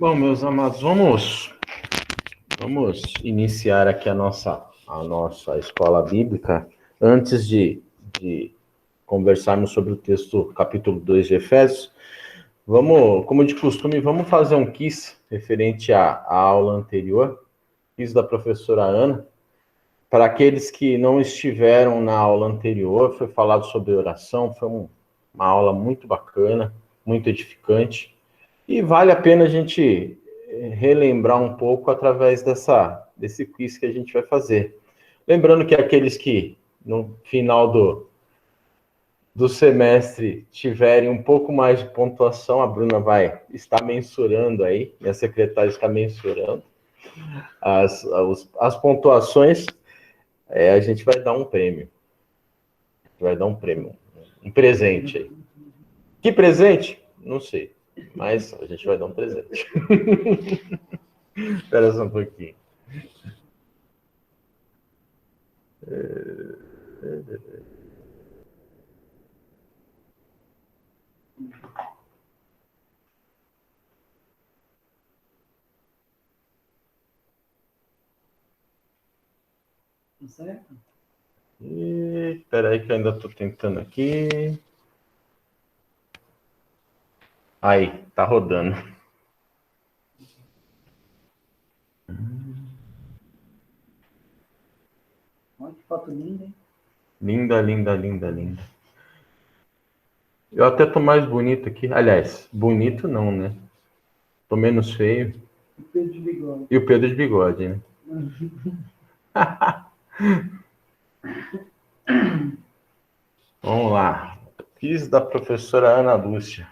Bom, meus amados, vamos iniciar aqui a nossa escola bíblica. Antes de conversarmos sobre o texto, capítulo 2 de Efésios, vamos, como de costume, vamos fazer um quiz referente à aula anterior, quiz da professora Ana. Para aqueles que não estiveram na aula anterior, foi falado sobre oração, foi uma aula muito bacana, muito edificante, e vale a pena a gente relembrar um pouco através desse quiz que a gente vai fazer. Lembrando que aqueles que no final do semestre tiverem um pouco mais de pontuação, a Bruna vai estar mensurando aí, minha secretária está mensurando as pontuações, a gente vai dar um prêmio. Um presente aí. Que presente? Não sei, mas a gente vai dar um presente. Espera só um pouquinho. Certo? Espera aí que eu ainda estou tentando aqui. Aí, tá rodando. Olha que foto linda, hein? Linda, linda, linda, linda. Eu até tô mais bonito aqui. Aliás, bonito não, né? Tô menos feio. O Pedro de bigode. E o Pedro de bigode, né? Vamos lá. Quiz da professora Ana Lúcia.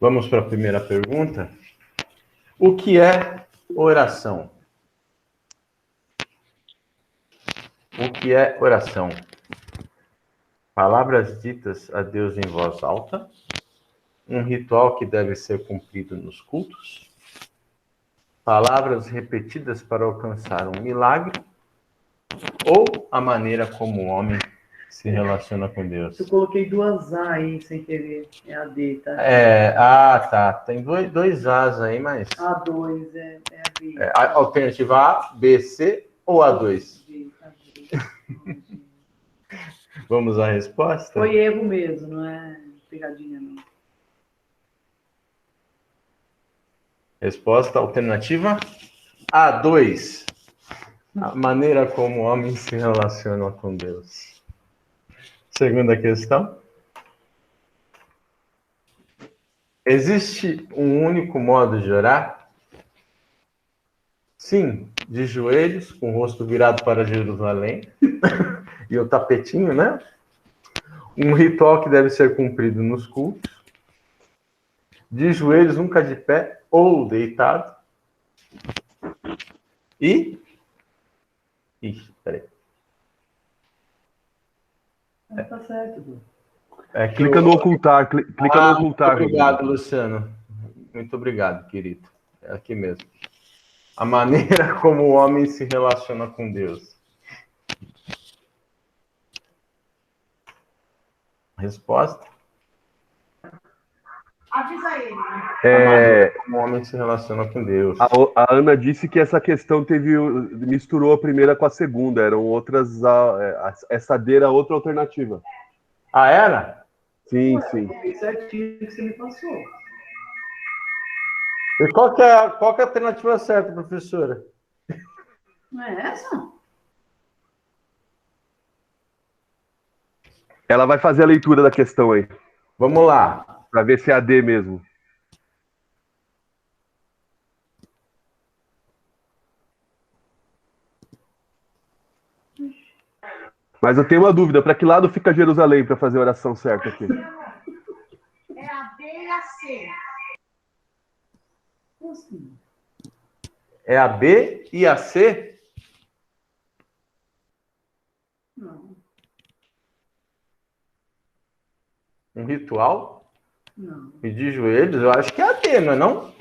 Vamos para a primeira pergunta. O que é oração? O que é oração? Palavras ditas a Deus em voz alta, um ritual que deve ser cumprido nos cultos, palavras repetidas para alcançar um milagre, ou a maneira como o homem se relaciona com Deus. Eu coloquei duas A aí sem querer. É a D, tá? tá? Tá. Tem dois As aí, mas... A2 é a B. Alternativa A, B, C ou A2? Vamos à resposta? Foi erro mesmo, não é pegadinha, não. Resposta alternativa A2. A maneira como o homem se relaciona com Deus. Segunda questão. Existe um único modo de orar? Sim, de joelhos, com o rosto virado para Jerusalém. E o tapetinho, né? Um ritual que deve ser cumprido nos cultos. De joelhos, nunca de pé ou deitado. E... Ixi, peraí. Tá certo, Du. Clica no ocultar, clica no ocultar. Muito obrigado, Luciano. Muito obrigado, querido. É aqui mesmo. A maneira como o homem se relaciona com Deus. Resposta? Avisa ele. A maneira como o homem se relaciona com Deus. A Ana disse que essa questão misturou a primeira com a segunda. Eram outras. Essa D era outra alternativa. Ah, era? Sim, sim. Foi certinho que você me passou. E qual que é a alternativa certa, professora? Não é essa? Ela vai fazer a leitura da questão aí. Vamos lá. Para ver se é a D mesmo. Mas eu tenho uma dúvida. Para que lado fica Jerusalém para fazer a oração certa aqui? É a B e a C. Assim. É a B e a C? Não. Um ritual? Não. E de joelhos? Eu acho que é a D, não é não?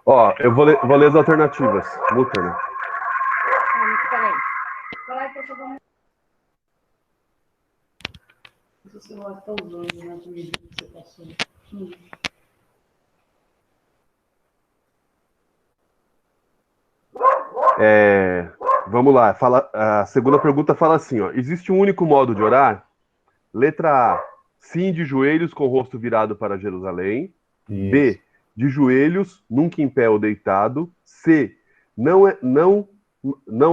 Ó, eu vou ler as alternativas. Muta, né? Peraí. Peraí que eu tô dando... que você vai estar usando na comida que você passou. Vamos lá. A segunda pergunta fala assim, ó. Existe um único modo de orar? Letra A. Sim, de joelhos com o rosto virado para Jerusalém. Isso. B. De joelhos, nunca em pé ou deitado. C. Não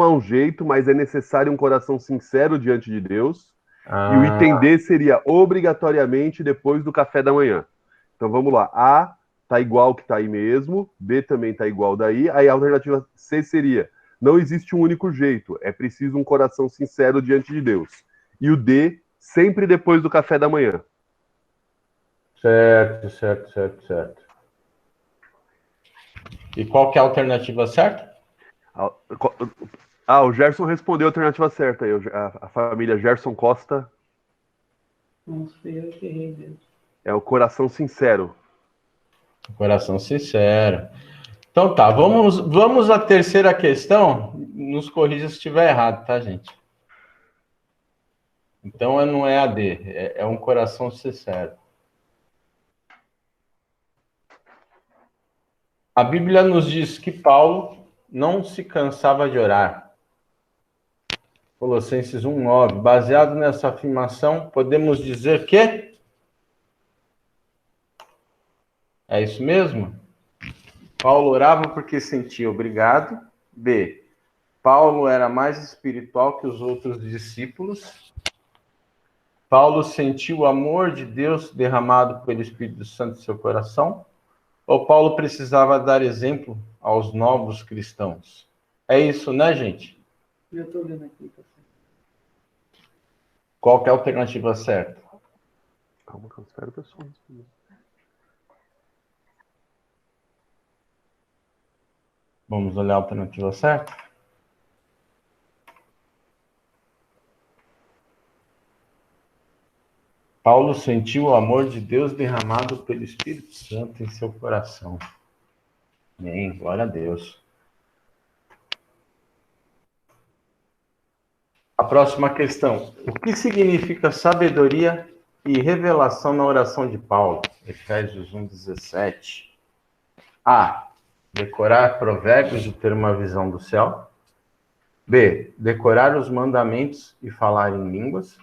há um jeito, mas é necessário um coração sincero diante de Deus. E o Ah, item D seria obrigatoriamente depois do café da manhã. Então vamos lá. A tá igual que tá aí mesmo. B também tá igual daí. Aí a alternativa C seria: não existe um único jeito. É preciso um coração sincero diante de Deus. E o D, sempre depois do café da manhã. certo, certo, certo, certo. E qual que é a alternativa certa? O Gerson respondeu a alternativa certa aí. A família Gerson Costa Nossa, foi eu que errei mesmo. é o coração sincero. Coração sincero. Então tá, vamos à terceira questão. Nos corrija se estiver errado, tá, gente? Então não é a D, é um coração sincero. A Bíblia nos diz que Paulo não se cansava de orar. Colossenses 1:9. Baseado nessa afirmação, podemos dizer que é isso mesmo? Paulo orava porque sentia obrigado. B. Paulo era mais espiritual que os outros discípulos. Paulo sentiu o amor de Deus derramado pelo Espírito Santo em seu coração. Ou Paulo precisava dar exemplo aos novos cristãos? É isso, né, gente? Eu estou vendo aqui, tá certo. Qual que é a alternativa certa? Calma, que eu espero a pessoa responder. Vamos olhar a alternativa certa? Paulo sentiu o amor de Deus derramado pelo Espírito Santo em seu coração. Amém, glória a Deus. A próxima questão. O que significa sabedoria e revelação na oração de Paulo? Efésios 1:17. A. Decorar provérbios e ter uma visão do céu. B. Decorar os mandamentos e falar em línguas.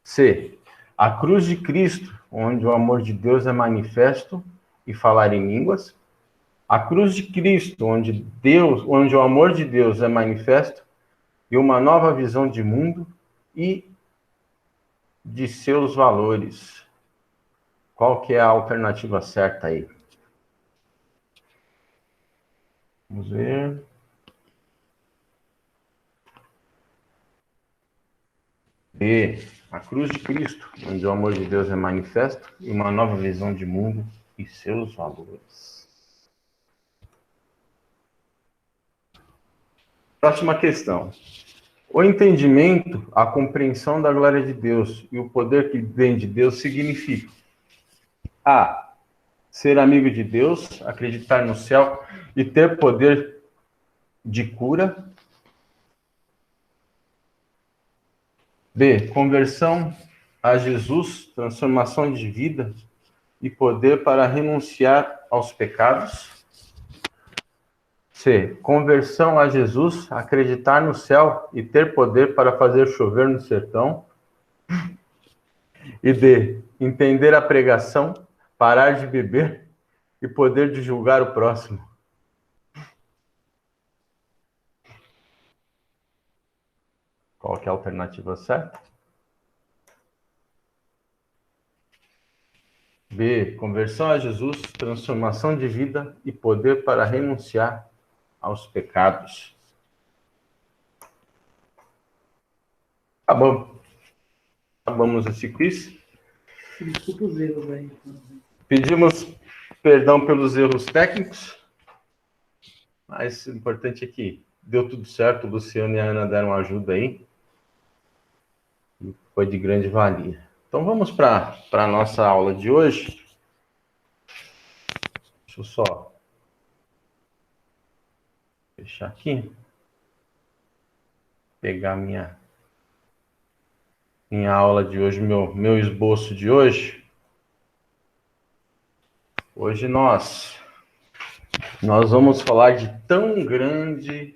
C. A cruz de Cristo, onde o amor de Deus é manifesto e falar em línguas. A cruz de Cristo, onde o amor de Deus é manifesto e uma nova visão de mundo e de seus valores. Qual que é a alternativa certa aí? Vamos ver. B. A cruz de Cristo, onde o amor de Deus é manifesto e uma nova visão de mundo e seus valores. Próxima questão. O entendimento, a compreensão da glória de Deus e o poder que vem de Deus significa: A. Ser amigo de Deus, acreditar no céu e ter poder de cura. B. Conversão a Jesus, transformação de vida e poder para renunciar aos pecados. C. Conversão a Jesus, acreditar no céu e ter poder para fazer chover no sertão. E D. Entender a pregação, parar de beber e poder de julgar o próximo. Qual que é a alternativa certa? B. Conversão a Jesus, transformação de vida e poder para renunciar aos pecados. Acabamos esse quiz. Desculpa os erros aí. Pedimos perdão pelos erros técnicos, mas o importante é que deu tudo certo. O Luciano e a Ana deram ajuda aí. E foi de grande valia. Então vamos para a nossa aula de hoje. Deixa eu só fechar aqui. Pegar minha minha aula de hoje, meu esboço de hoje. Hoje nós vamos falar de tão grande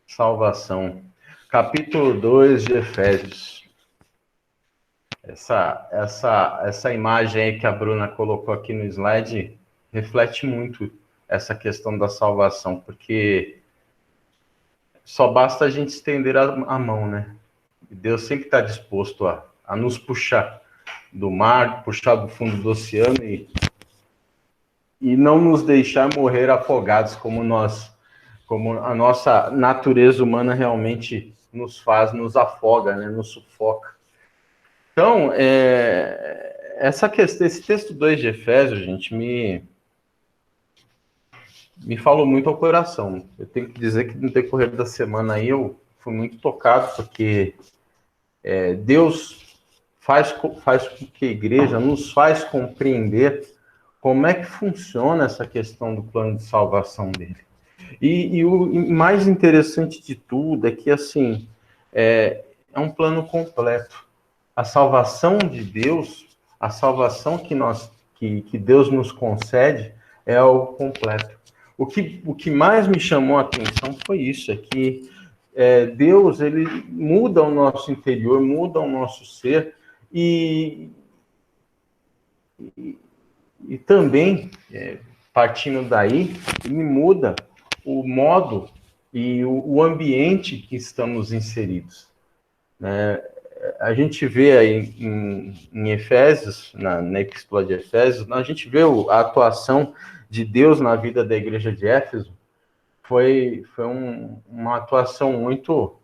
salvação. Capítulo 2 de Efésios. Essa imagem aí que a Bruna colocou aqui no slide reflete muito essa questão da salvação, porque só basta a gente estender a mão, né? Deus sempre está disposto a nos puxar do mar, puxar do fundo do oceano e não nos deixar morrer afogados como a nossa natureza humana realmente nos faz, nos afoga, né? Nos sufoca. Então, essa questão, esse texto 2 de Efésios, gente, me falou muito ao coração. Eu tenho que dizer que no decorrer da semana aí eu fui muito tocado, porque Deus faz com que a igreja nos faz compreender como é que funciona essa questão do plano de salvação dele. E o mais interessante de tudo é que, assim, é um plano completo. A salvação de Deus, a salvação que Deus nos concede é algo completo. O que mais me chamou a atenção foi isso, é que Deus, ele muda o nosso interior, muda o nosso ser, e também, partindo daí, ele muda o modo e o ambiente que estamos inseridos, né? A gente vê aí em Efésios, na Epístola de Efésios, a gente vê a atuação de Deus na vida da igreja de Éfeso. Foi uma atuação muito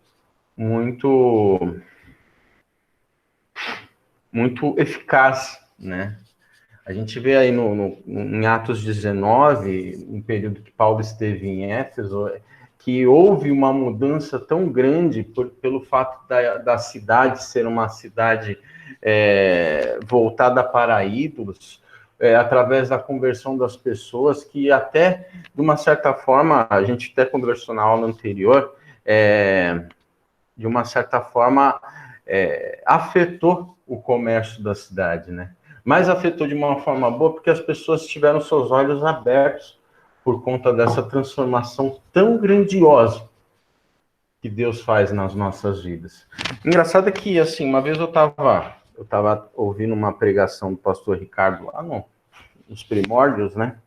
eficaz, né? A gente vê aí em Atos 19, um período que Paulo esteve em Éfeso, que houve uma mudança tão grande pelo fato da cidade ser uma cidade voltada para ídolos, através da conversão das pessoas, que até, de uma certa forma, a gente até conversou na aula anterior, de uma certa forma, afetou o comércio da cidade, né? Mas afetou de uma forma boa, porque as pessoas tiveram seus olhos abertos por conta dessa transformação tão grandiosa que Deus faz nas nossas vidas. Engraçado é que, assim, uma vez eu estava ouvindo uma pregação do pastor Ricardo lá nos primórdios, né?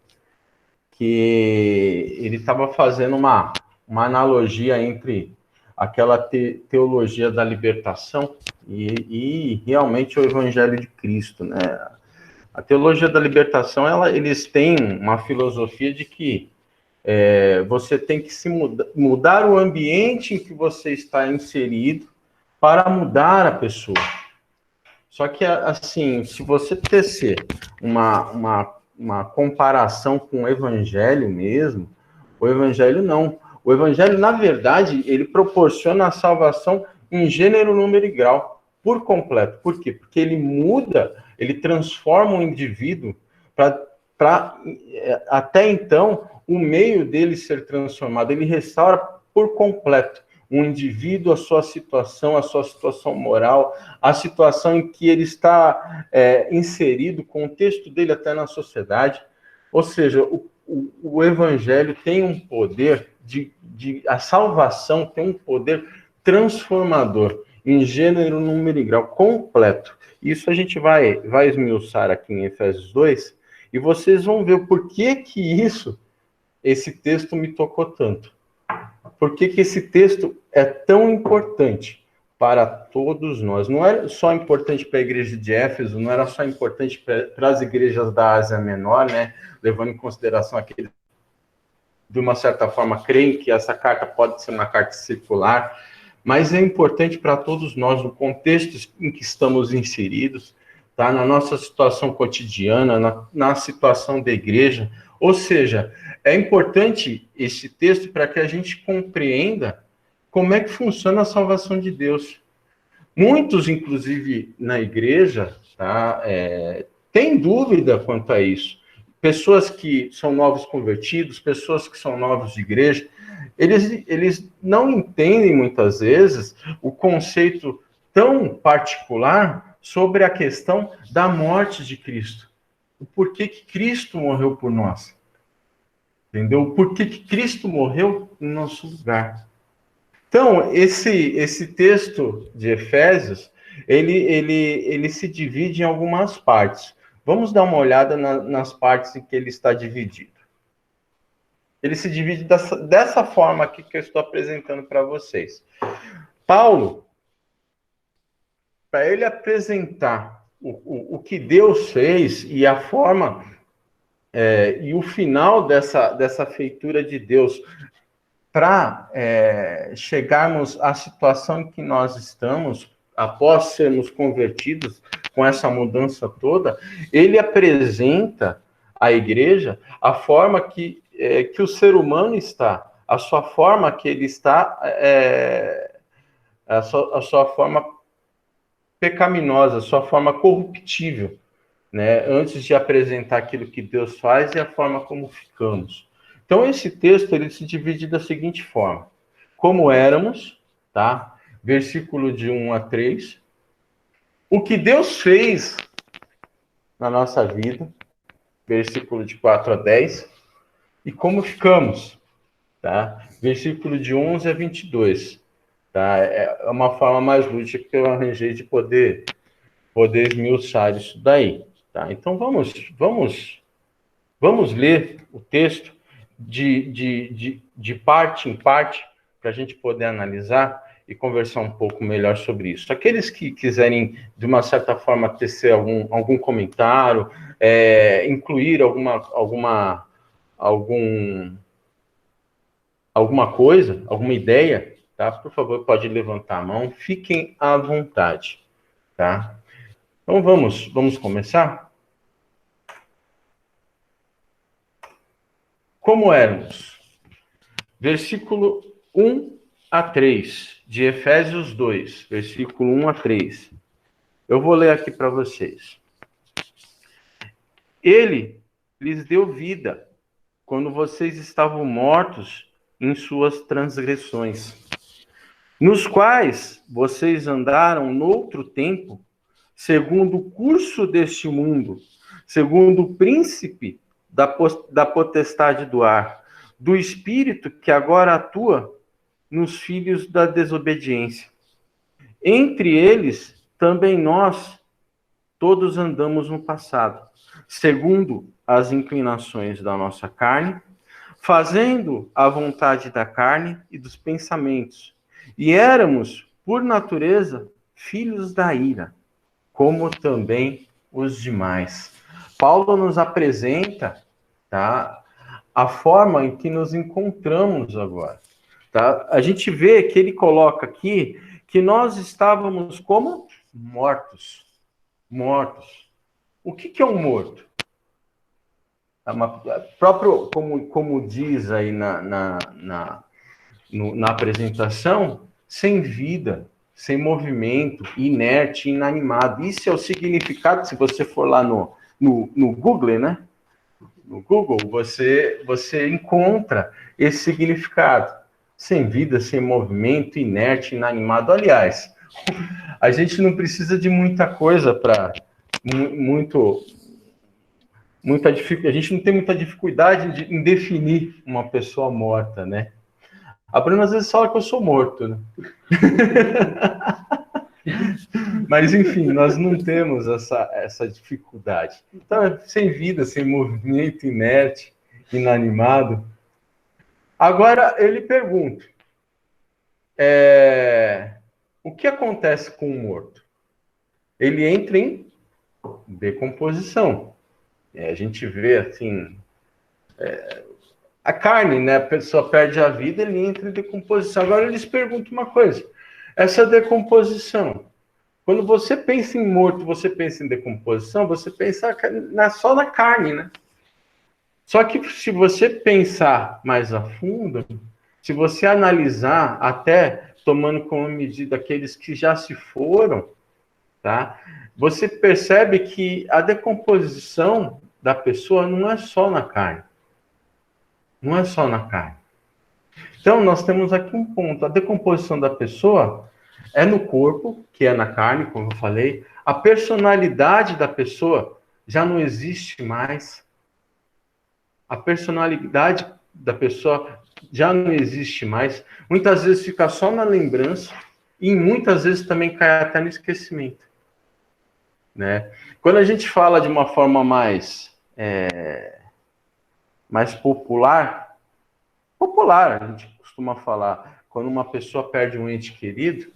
Que ele estava fazendo uma analogia entre aquela teologia da libertação e realmente o Evangelho de Cristo, né? A teologia da libertação, eles têm uma filosofia de que você tem que mudar o ambiente em que você está inserido para mudar a pessoa. Só que, assim, se você tecer uma comparação com o Evangelho mesmo, o Evangelho não. O Evangelho, na verdade, ele proporciona a salvação em gênero, número e grau, por completo. Por quê? Porque ele muda, ele transforma o indivíduo para até então, o meio dele ser transformado. Ele restaura por completo um indivíduo, a sua situação moral, a situação em que ele está inserido, o contexto dele até na sociedade. Ou seja, o Evangelho tem um poder a salvação tem um poder transformador em gênero, número e grau completo. Isso a gente vai esmiuçar aqui em Efésios 2, e vocês vão ver por que esse texto me tocou tanto. Por que esse texto é tão importante para todos nós? Não é só importante para a igreja de Éfeso, não era só importante para as igrejas da Ásia Menor, né? Levando em consideração aqueles de uma certa forma creem que essa carta pode ser uma carta circular, mas é importante para todos nós, no contexto em que estamos inseridos, tá? Na nossa situação cotidiana, na situação da igreja. Ou seja, é importante esse texto para que a gente compreenda como é que funciona a salvação de Deus. Muitos, inclusive, na igreja, tá, têm dúvida quanto a isso. Pessoas que são novos convertidos, pessoas que são novos de igreja, eles não entendem muitas vezes o conceito tão particular sobre a questão da morte de Cristo. O porquê que Cristo morreu por nós. Entendeu? O porquê que Cristo morreu no nosso lugar. Então, esse texto de Efésios, ele se divide em algumas partes. Vamos dar uma olhada nas partes em que ele está dividido. Ele se divide dessa forma aqui que eu estou apresentando para vocês. Paulo, para ele apresentar o que Deus fez e a forma e o final dessa feitura de Deus para chegarmos à situação em que nós estamos, após sermos convertidos com essa mudança toda, ele apresenta à igreja a forma que o ser humano está, a sua forma que ele está, a sua forma pecaminosa, a sua forma corruptível, né? Antes de apresentar aquilo que Deus faz e a forma como ficamos. Então, esse texto ele se divide da seguinte forma: como éramos, tá? Versículo de 1 a 3. O que Deus fez na nossa vida, versículo de 4 a 10. E como ficamos, tá? Versículo de 11 a 22. Tá? É uma forma mais lúdica que eu arranjei de poder esmiuçar isso daí. Tá? Então, vamos ler o texto de parte em parte, para a gente poder analisar e conversar um pouco melhor sobre isso. Aqueles que quiserem, de uma certa forma, tecer algum comentário, incluir alguma coisa, alguma ideia, tá? Por favor, pode levantar a mão. Fiquem à vontade, tá? Então, vamos começar? Como éramos? Versículo 1 a 3, de Efésios 2, versículo 1 a 3. Eu vou ler aqui para vocês. Ele lhes deu vida quando vocês estavam mortos em suas transgressões, nos quais vocês andaram noutro tempo, segundo o curso deste mundo, segundo o príncipe da potestade do ar, do espírito que agora atua nos filhos da desobediência. Entre eles, também nós todos andamos no passado, segundo as inclinações da nossa carne, fazendo a vontade da carne e dos pensamentos. E éramos, por natureza, filhos da ira, como também os demais. Paulo nos apresenta, tá, a forma em que nos encontramos agora. Tá? A gente vê que ele coloca aqui que nós estávamos como mortos. Mortos. O que é um morto? Próprio, como diz aí na apresentação, sem vida, sem movimento, inerte, inanimado. Isso é o significado, se você for lá no Google, né? No Google, você encontra esse significado. Sem vida, sem movimento, inerte, inanimado. Aliás, a gente não precisa de muita coisa para... a gente não tem muita dificuldade em definir uma pessoa morta, né? A Bruna às vezes fala que eu sou morto, né? Mas, enfim, nós não temos essa dificuldade. Então, sem vida, sem movimento, inerte, inanimado. Agora, ele pergunta, o que acontece com o morto? Ele entra em decomposição. A gente vê, assim, a carne, né? A pessoa perde a vida, ele entra em decomposição. Agora, eles perguntam uma coisa. Essa decomposição, quando você pensa em morto, você pensa em decomposição, você pensa só na carne, né? Só que se você pensar mais a fundo, se você analisar, até tomando como medida aqueles que já se foram, tá? Você percebe que a decomposição da pessoa não é só na carne. Não é só na carne. Então, nós temos aqui um ponto. A decomposição da pessoa, é no corpo, que é na carne, como eu falei. A personalidade da pessoa já não existe mais. A personalidade da pessoa já não existe mais. Muitas vezes fica só na lembrança e muitas vezes também cai até no esquecimento, né? Quando a gente fala de uma forma mais popular, a gente costuma falar, quando uma pessoa perde um ente querido,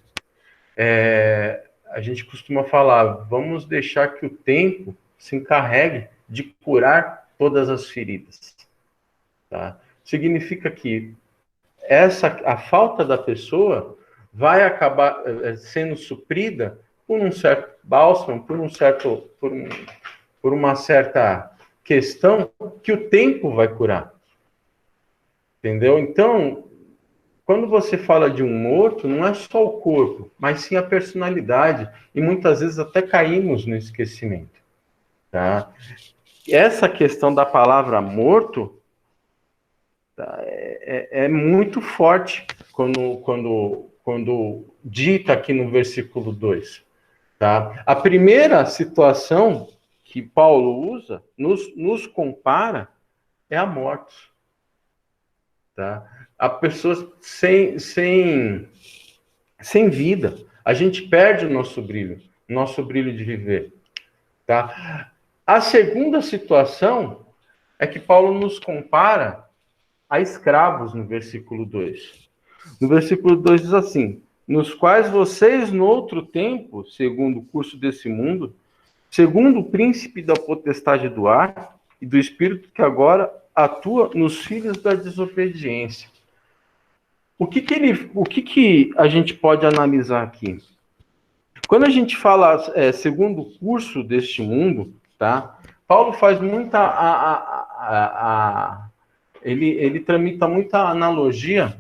a gente costuma falar, vamos deixar que o tempo se encarregue de curar todas as feridas. Tá? Significa que a falta da pessoa vai acabar sendo suprida por um certo bálsamo, por uma certa questão que o tempo vai curar. Entendeu? Então, quando você fala de um morto, não é só o corpo, mas sim a personalidade. E muitas vezes até caímos no esquecimento. Tá? Essa questão da palavra morto é muito forte quando dita aqui no versículo 2. Tá? A primeira situação que Paulo usa, nos compara, é a morte. Tá? A pessoa sem vida. A gente perde o nosso brilho de viver. Tá? A segunda situação é que Paulo nos compara a escravos no versículo 2. No versículo 2 diz assim: nos quais vocês, no outro tempo, segundo o curso desse mundo, segundo o príncipe da potestade do ar e do espírito que agora atua nos filhos da desobediência. O que a gente pode analisar aqui? Quando a gente fala segundo o curso deste mundo, tá? Paulo faz muita ele tramita muita analogia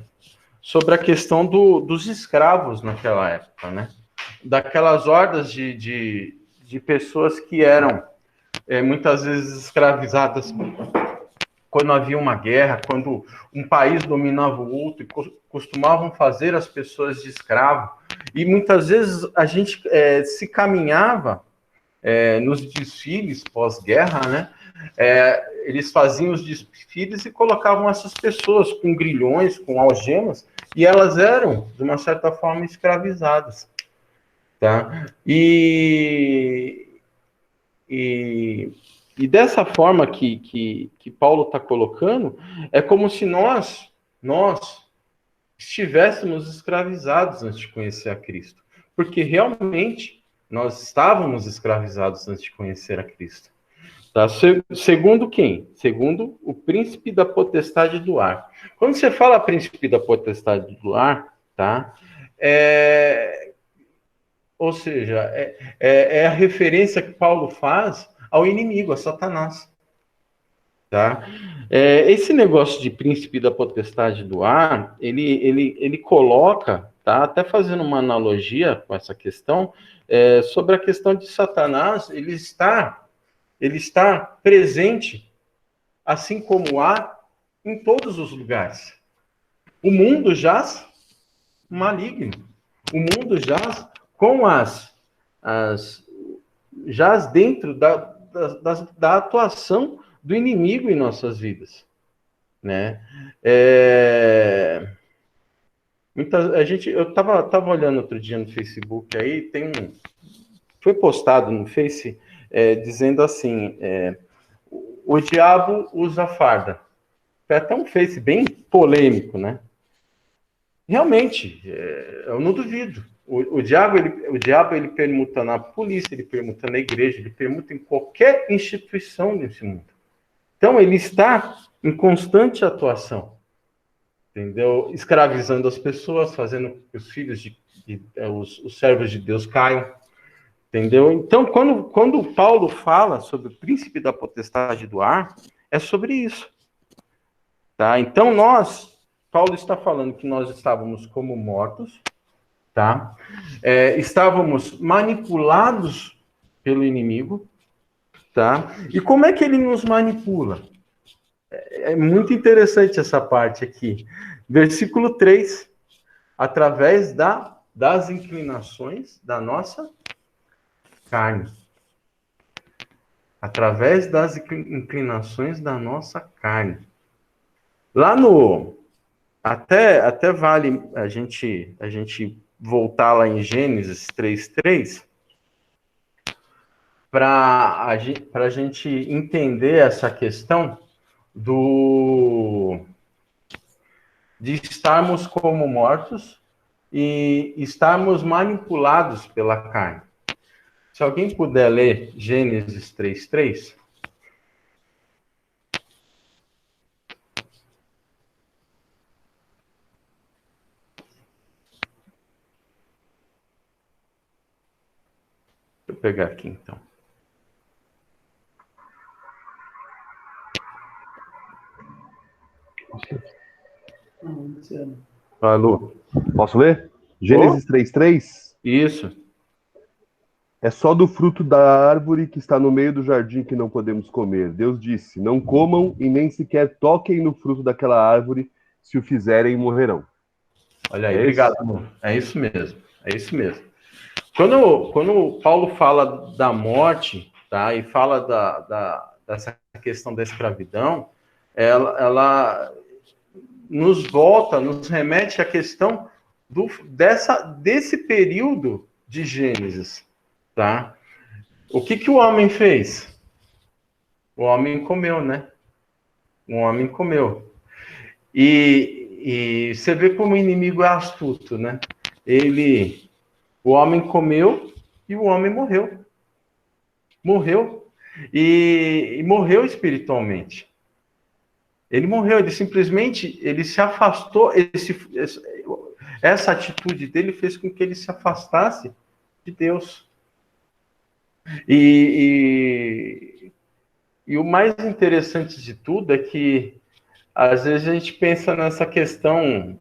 sobre a questão dos escravos naquela época, né? Daquelas hordas de pessoas que eram muitas vezes escravizadas quando havia uma guerra, quando um país dominava o outro, e costumavam fazer as pessoas de escravo. E muitas vezes a gente se caminhava nos desfiles pós-guerra, né? Eles faziam os desfiles e colocavam essas pessoas com grilhões, com algemas, e elas eram, de uma certa forma, escravizadas. Tá? E dessa forma que Paulo está colocando, é como se nós estivéssemos escravizados antes de conhecer a Cristo. Porque realmente nós estávamos escravizados antes de conhecer a Cristo. Tá? Segundo quem? Segundo o príncipe da potestade do ar. Quando você fala príncipe da potestade do ar, tá? Ou seja, é a referência que Paulo faz ao inimigo, a Satanás. Tá? Esse negócio de príncipe da potestade do ar, ele coloca, tá? Até fazendo uma analogia com essa questão, sobre a questão de Satanás, ele está presente, assim como há, em todos os lugares. O mundo jaz maligno. O mundo jaz com jaz dentro da atuação do inimigo em nossas vidas, né? Eu estava olhando outro dia no Facebook, aí foi postado no Face dizendo assim, o diabo usa farda. Foi até um Face bem polêmico, né? Realmente, eu não duvido. O diabo ele permuta na polícia, ele permuta na igreja, ele permuta em qualquer instituição desse mundo. Então, ele está em constante atuação, entendeu? Escravizando as pessoas, fazendo com que os filhos, os servos de Deus caiam, entendeu? Então, quando Paulo fala sobre o príncipe da potestade do ar, é sobre isso. Tá? Então, Paulo está falando que nós estávamos como mortos, tá? Estávamos manipulados pelo inimigo, tá? E como é que ele nos manipula? É muito interessante essa parte aqui. Versículo 3, através da das inclinações da nossa carne. Através das inclinações da nossa carne. Lá no... Até vale a gente voltar lá em Gênesis 3:3 para a gente entender essa questão de estarmos como mortos e estarmos manipulados pela carne. Se alguém puder ler Gênesis 3:3. Deixa eu pegar aqui, então. Não, Luciano. Alô? Posso ler? Gênesis 3:3. Isso. É só do fruto da árvore que está no meio do jardim que não podemos comer. Deus disse: não comam e nem sequer toquem no fruto daquela árvore, se o fizerem, morrerão. Olha aí, É obrigado, isso? amor. É isso mesmo. É isso mesmo. Quando Paulo fala da morte, tá, e fala dessa questão da escravidão, ela nos volta, nos remete à questão desse período de Gênesis, tá? O que o homem fez? O homem comeu, né? O homem comeu. E você vê como o inimigo é astuto, né? O homem comeu e o homem morreu. Morreu. E morreu espiritualmente. Ele morreu, ele se afastou, essa atitude dele fez com que ele se afastasse de Deus. E o mais interessante de tudo é que, às vezes, a gente pensa nessa questão.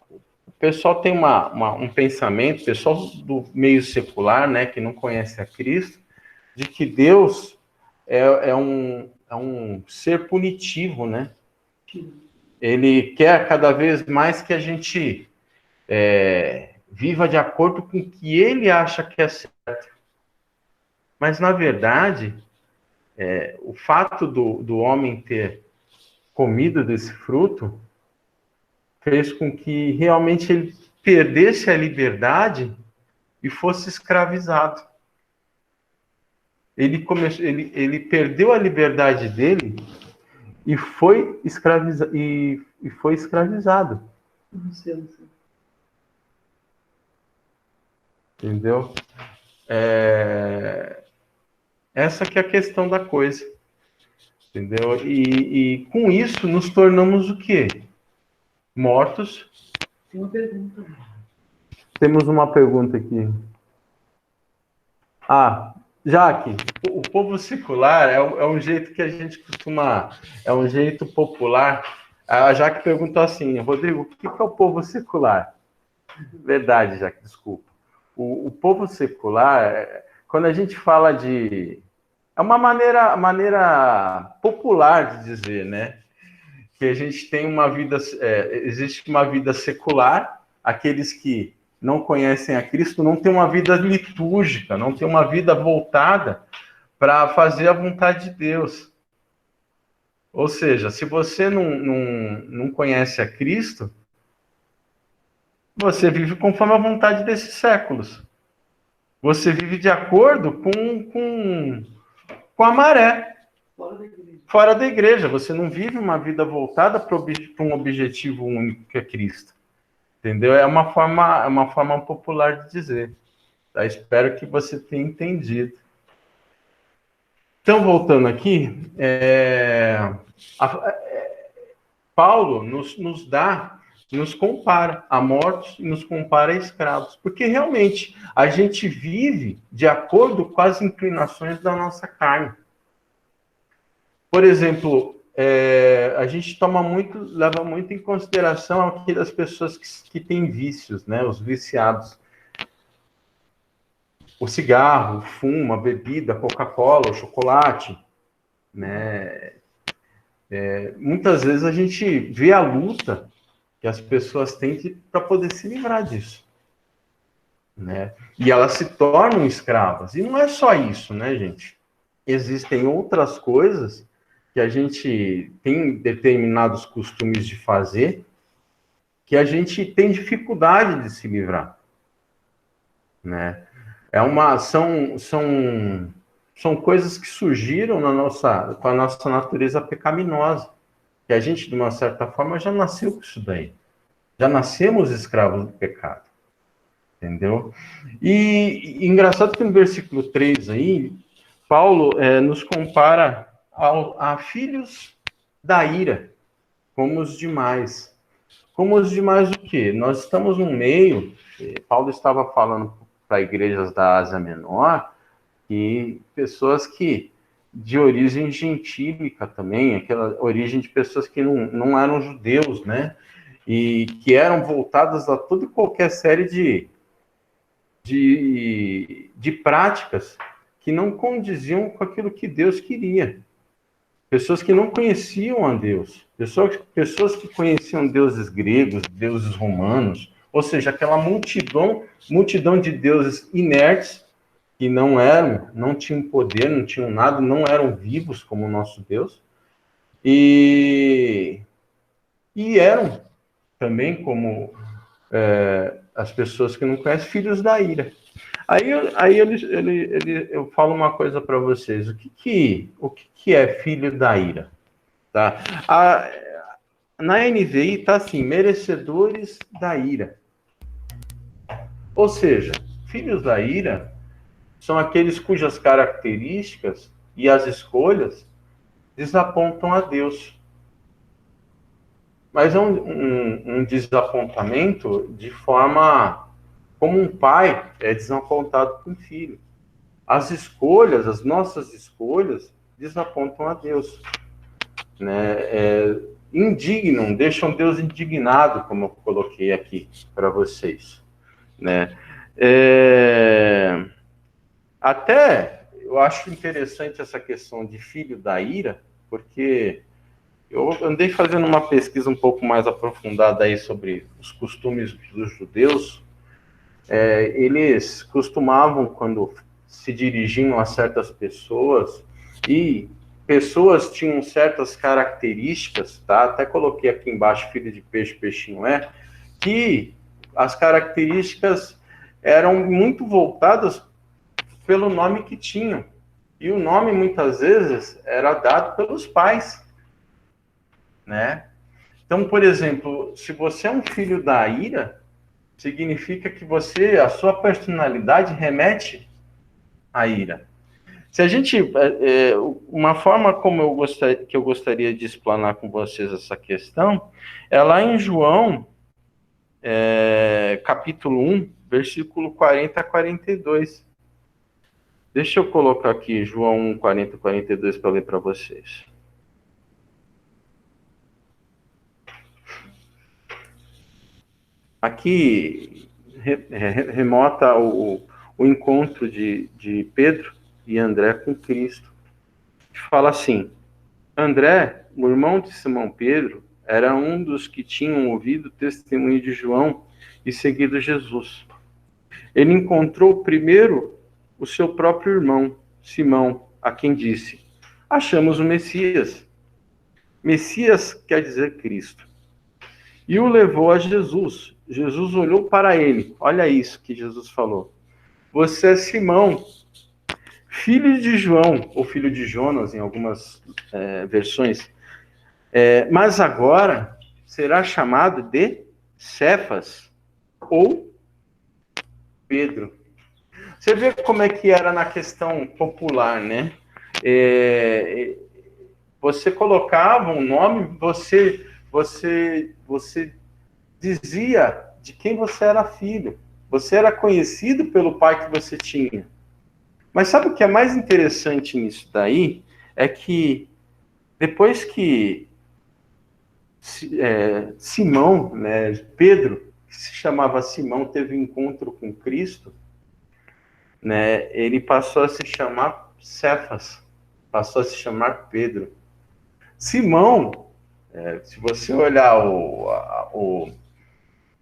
O pessoal tem um pensamento, o pessoal do meio secular, né, que não conhece a Cristo, de que Deus é um ser punitivo, né? Ele quer cada vez mais que a gente viva de acordo com o que ele acha que é certo. Mas, na verdade, o fato do homem ter comido desse fruto fez com que realmente ele perdesse a liberdade e fosse escravizado. Ele perdeu a liberdade dele e foi escravizado. Luciano. Entendeu? Essa que é a questão da coisa. Entendeu? E com isso nos tornamos o quê? Mortos. Tem uma pergunta. Temos uma pergunta aqui. Jaque, o povo secular é um jeito que a gente costuma... É um jeito popular. A Jaque perguntou assim, Rodrigo, o que é o povo secular? Verdade, Jaque, desculpa. O povo secular, quando a gente fala de... É uma maneira popular de dizer, né? Que a gente tem uma vida... existe uma vida secular, aqueles que não conhecem a Cristo não têm uma vida litúrgica, não têm uma vida voltada para fazer a vontade de Deus. Ou seja, se você não conhece a Cristo, você vive conforme a vontade desses séculos. Você vive de acordo com a maré. Fora da igreja. Você não vive uma vida voltada para um objetivo único, que é Cristo. Entendeu? É uma forma popular de dizer. Tá? Espero que você tenha entendido. Então, voltando aqui, Paulo nos compara a mortos e nos compara a escravos, porque realmente a gente vive de acordo com as inclinações da nossa carne. Por exemplo, a gente leva muito em consideração aquelas pessoas que têm vícios, né? Os viciados. O cigarro, o fumo, a bebida, a Coca-Cola, o chocolate, né? Muitas vezes a gente vê a luta que as pessoas têm para poder se livrar disso. né? E elas se tornam escravas. E não é só isso, né, gente? Existem outras coisas que a gente tem determinados costumes de fazer que a gente tem dificuldade de se livrar, né? São coisas que surgiram com a nossa natureza pecaminosa, que a gente, de uma certa forma, já nasceu com isso daí. Já nascemos escravos do pecado, entendeu? E engraçado que no versículo 3 aí, Paulo nos compara a filhos da ira, como os demais. Como os demais o quê? Nós estamos num meio, Paulo estava falando para igrejas da Ásia Menor, e pessoas que, de origem gentílica também, aquela origem de pessoas que não eram judeus, né? E que eram voltadas a toda e qualquer série de práticas que não condiziam com aquilo que Deus queria. Pessoas que não conheciam a Deus, pessoas que conheciam deuses gregos, deuses romanos, ou seja, aquela multidão de deuses inertes, que não tinham poder, não tinham nada, não eram vivos como o nosso Deus, e eram também como as pessoas que não conhecem, filhos da ira. Aí eu falo uma coisa para vocês, o que é filho da ira? Tá? Na NVI está assim, merecedores da ira. Ou seja, filhos da ira são aqueles cujas características e as escolhas desapontam a Deus. Mas é um desapontamento de forma como um pai é desapontado com o filho. As nossas escolhas, desapontam a Deus. Né? Indignam, deixam Deus indignado, como eu coloquei aqui para vocês. Né? Até eu acho interessante essa questão de filho da ira, porque eu andei fazendo uma pesquisa um pouco mais aprofundada aí sobre os costumes dos judeus. Eles costumavam, quando se dirigiam a certas pessoas, e pessoas tinham certas características, tá? Até coloquei aqui embaixo, filho de peixe, peixinho que as características eram muito voltadas pelo nome que tinham. E o nome, muitas vezes, era dado pelos pais, né? Então, por exemplo, se você é um filho da ira, significa que a sua personalidade remete à ira. Se a gente, uma forma como eu gostaria de explanar com vocês essa questão, é lá em João, capítulo 1, versículo 40 a 42. Deixa eu colocar aqui João 1, 40 a 42 para ler para vocês. Aqui remota o encontro de Pedro e André com Cristo. Fala assim: André, o irmão de Simão Pedro, era um dos que tinham ouvido o testemunho de João e seguido Jesus. Ele encontrou primeiro o seu próprio irmão, Simão, a quem disse: achamos o Messias. Messias quer dizer Cristo. E o levou a Jesus. Jesus olhou para ele. Olha isso que Jesus falou. Você é Simão, filho de João, ou filho de Jonas, em algumas versões. Mas agora será chamado de Cefas, ou Pedro. Você vê como é que era na questão popular, né? Você colocava um nome, você dizia de quem você era filho. Você era conhecido pelo pai que você tinha. Mas sabe o que é mais interessante nisso daí? É que depois que Simão, né, Pedro, que se chamava Simão, teve um encontro com Cristo, né, ele passou a se chamar Cefas, passou a se chamar Pedro. Simão, se você olhar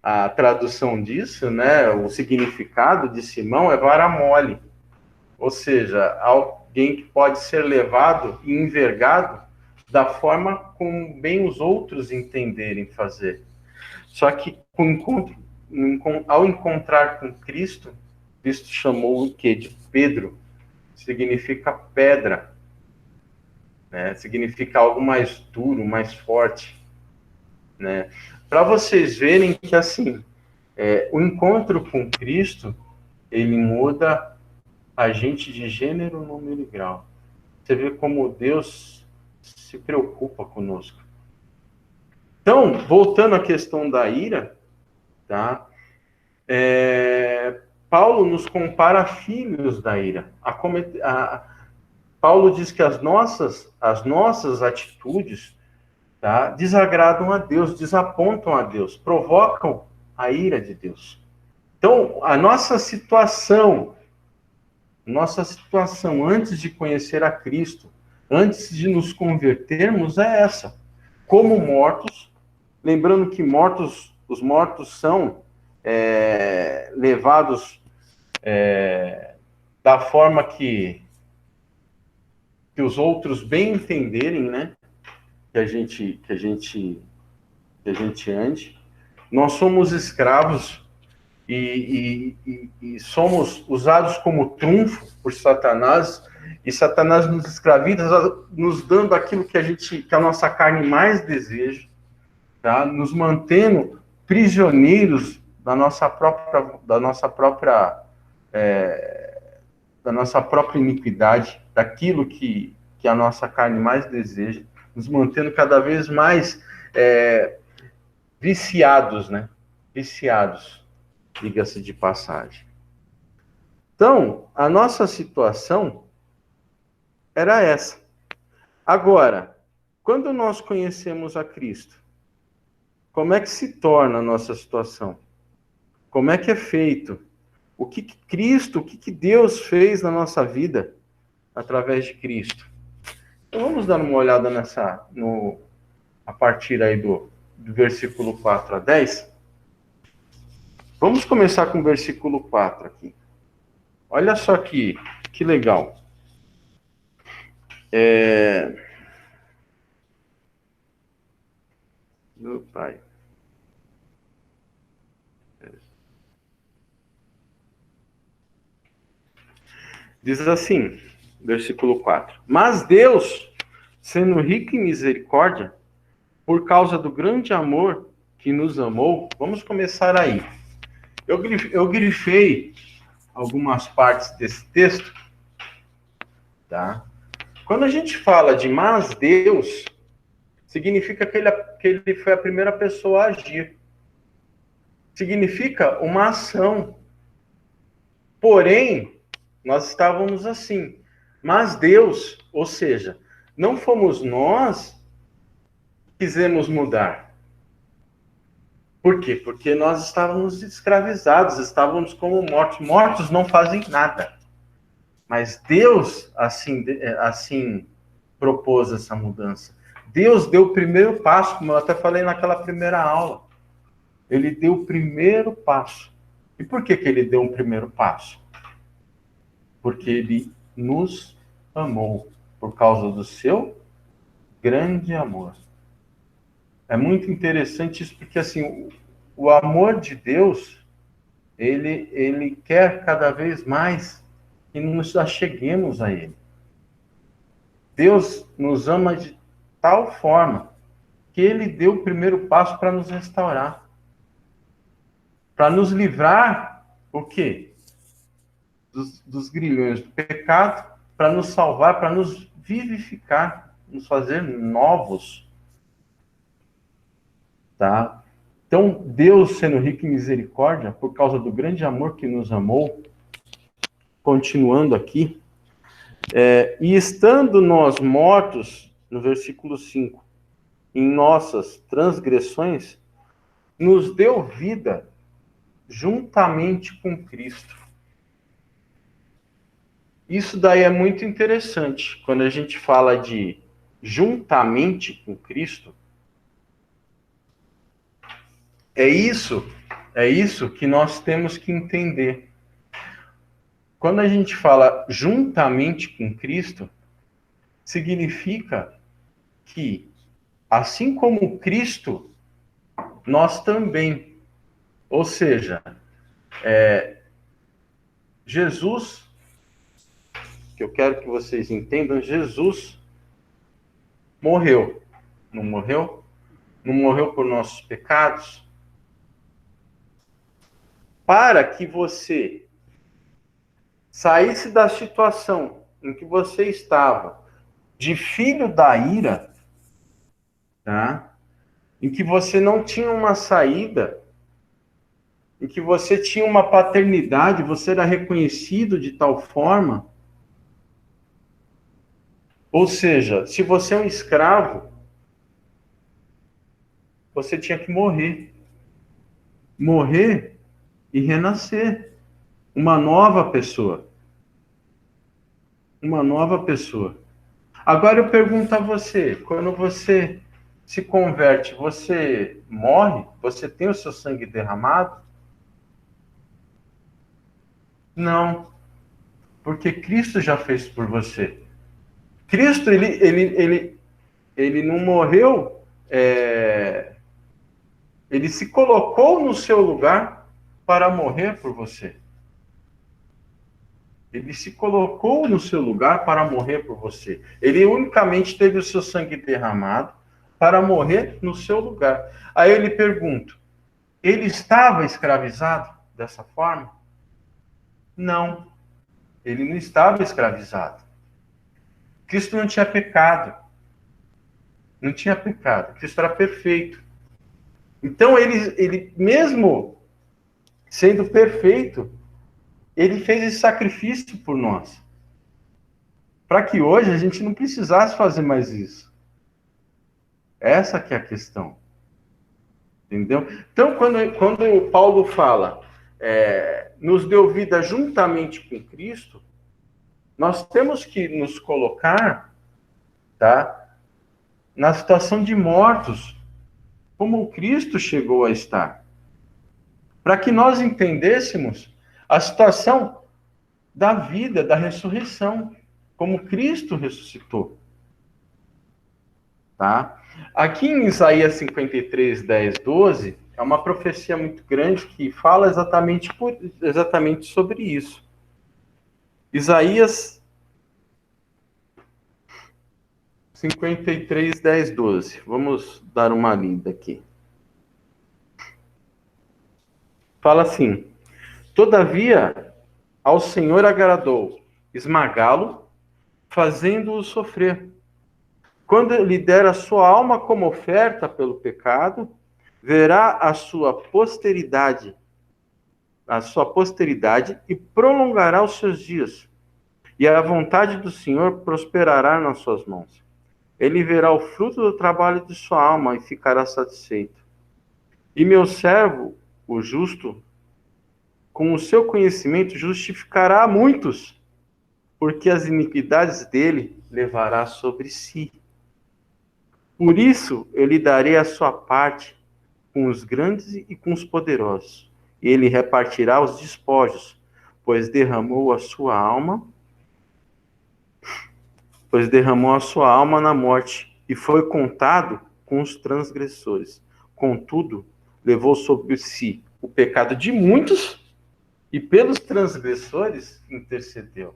a tradução disso, né, o significado de Simão é vara mole, ou seja, alguém que pode ser levado e envergado da forma como bem os outros entenderem fazer. Só que ao encontrar com Cristo, Cristo chamou o quê? De Pedro, significa pedra, né? Significa algo mais duro, mais forte, né? Para vocês verem que, assim, o encontro com Cristo, ele muda a gente de gênero, número e grau. Você vê como Deus se preocupa conosco. Então, voltando à questão da ira, tá? Paulo nos compara a filhos da ira. Paulo diz que as nossas atitudes, tá, desagradam a Deus, desapontam a Deus, provocam a ira de Deus. Então, a nossa situação antes de conhecer a Cristo, antes de nos convertermos, é essa. Como mortos, lembrando que os mortos são levados da forma que os outros bem entenderem, né? Que a gente ande. Nós somos escravos e somos usados como trunfo por Satanás, e Satanás nos escraviza, nos dando aquilo que a nossa carne mais deseja, tá? Nos mantendo prisioneiros da nossa própria iniquidade, daquilo que a nossa carne mais deseja, nos mantendo cada vez mais viciados, né? Viciados, diga-se de passagem. Então, a nossa situação era essa. Agora, quando nós conhecemos a Cristo, como é que se torna a nossa situação? Como é que é feito? O que Deus fez na nossa vida através de Cristo? Então vamos dar uma olhada a partir aí do versículo 4 a 10. Vamos começar com o versículo 4 aqui. Olha só que legal. Meu pai. Diz assim, versículo 4. Mas Deus, sendo rico em misericórdia, por causa do grande amor que nos amou, vamos começar aí. Eu grifei algumas partes desse texto, tá? Quando a gente fala de mas Deus, significa que ele foi a primeira pessoa a agir. Significa uma ação. Porém, nós estávamos assim. Mas Deus, ou seja, não fomos nós que quisemos mudar. Por quê? Porque nós estávamos escravizados, estávamos como mortos. Mortos não fazem nada. Mas Deus, assim propôs essa mudança. Deus deu o primeiro passo, como eu até falei naquela primeira aula. Ele deu o primeiro passo. E por que ele deu um primeiro passo? Porque ele nos amou por causa do seu grande amor. É muito interessante isso, porque assim, o amor de Deus, ele quer cada vez mais que nos acheguemos a Ele. Deus nos ama de tal forma que Ele deu o primeiro passo para nos restaurar. Para nos livrar, o quê? Dos grilhões do pecado, para nos salvar, para nos vivificar, nos fazer novos. Tá? Então, Deus, sendo rico em misericórdia, por causa do grande amor que nos amou, continuando aqui, e estando nós mortos, no versículo 5, em nossas transgressões, nos deu vida juntamente com Cristo. Isso daí é muito interessante. Quando a gente fala de juntamente com Cristo, é isso É isso que nós temos que entender. Quando a gente fala juntamente com Cristo, significa que, assim como Cristo, nós também. Ou seja, Jesus, que eu quero que vocês entendam, Jesus morreu. Não morreu? Não morreu por nossos pecados? Para que você saísse da situação em que você estava, de filho da ira, tá? Em que você não tinha uma saída, em que você tinha uma paternidade, você era reconhecido de tal forma. Ou seja, se você é um escravo, você tinha que morrer. Morrer e renascer. Uma nova pessoa. Uma nova pessoa. Agora eu pergunto a você, quando você se converte, você morre? Você tem o seu sangue derramado? Não, porque Cristo já fez por você. Cristo, ele não morreu, ele se colocou no seu lugar para morrer por você. Ele se colocou no seu lugar para morrer por você. Ele unicamente teve o seu sangue derramado para morrer no seu lugar. Aí eu lhe pergunto, ele estava escravizado dessa forma? Não, ele não estava escravizado. Cristo não tinha pecado. Não tinha pecado. Cristo era perfeito. Então, ele mesmo sendo perfeito, ele fez esse sacrifício por nós. Para que hoje a gente não precisasse fazer mais isso. Essa que é a questão. Entendeu? Então, quando Paulo fala, nos deu vida juntamente com Cristo, nós temos que nos colocar, tá, na situação de mortos, como o Cristo chegou a estar. Para que nós entendêssemos a situação da vida, da ressurreição, como Cristo ressuscitou. Tá? Aqui em Isaías 53, 10, 12, é uma profecia muito grande que fala exatamente sobre isso. Isaías 53, 10, 12. Vamos dar uma lida aqui. Fala assim: todavia, ao Senhor agradou esmagá-lo, fazendo-o sofrer. Quando lhe der a sua alma como oferta pelo pecado, verá a sua posteridade e prolongará os seus dias. E a vontade do Senhor prosperará nas suas mãos. Ele verá o fruto do trabalho de sua alma e ficará satisfeito. E meu servo, o justo, com o seu conhecimento justificará a muitos, porque as iniquidades dele levará sobre si. Por isso eu lhe darei a sua parte com os grandes e com os poderosos, e ele repartirá os despojos, pois derramou a sua alma na morte, e foi contado com os transgressores. Contudo, levou sobre si o pecado de muitos, e pelos transgressores intercedeu.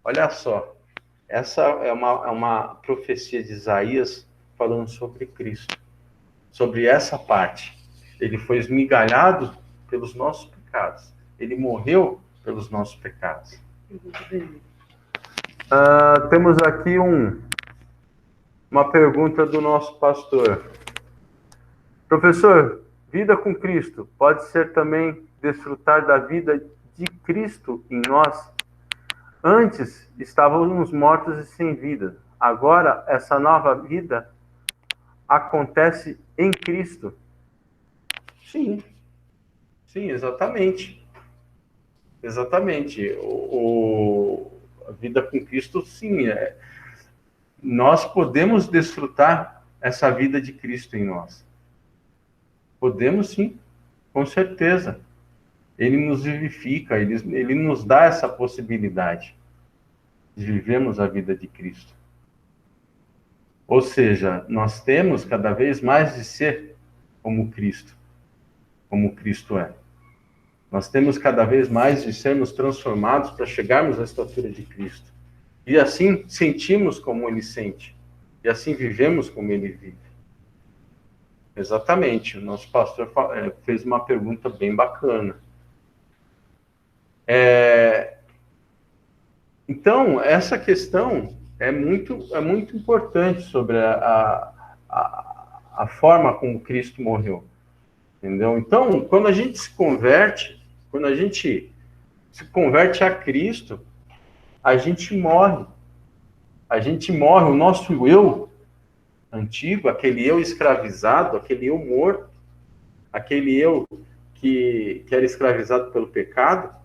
Olha só, essa é uma profecia de Isaías falando sobre Cristo, sobre essa parte. Ele foi esmigalhado pelos nossos pecados. Ele morreu pelos nossos pecados. Temos aqui uma pergunta do nosso pastor. Professor, vida com Cristo pode ser também desfrutar da vida de Cristo em nós? Antes estávamos mortos e sem vida. Agora essa nova vida acontece em Cristo? Sim, exatamente. Exatamente. A vida com Cristo, sim. Nós podemos desfrutar essa vida de Cristo em nós. Podemos, sim. Com certeza. Ele nos vivifica, ele nos dá essa possibilidade de vivermos a vida de Cristo. Ou seja, nós temos cada vez mais de ser como Cristo é. Nós temos cada vez mais de sermos transformados para chegarmos à estatura de Cristo. E assim sentimos como Ele sente. E assim vivemos como Ele vive. Exatamente. O nosso pastor fez uma pergunta bem bacana. Então, essa questão é muito importante sobre a forma como Cristo morreu. Entendeu? Então, quando a gente se converte a Cristo, a gente morre. A gente morre, o nosso eu antigo, aquele eu escravizado, aquele eu morto, aquele eu que era escravizado pelo pecado,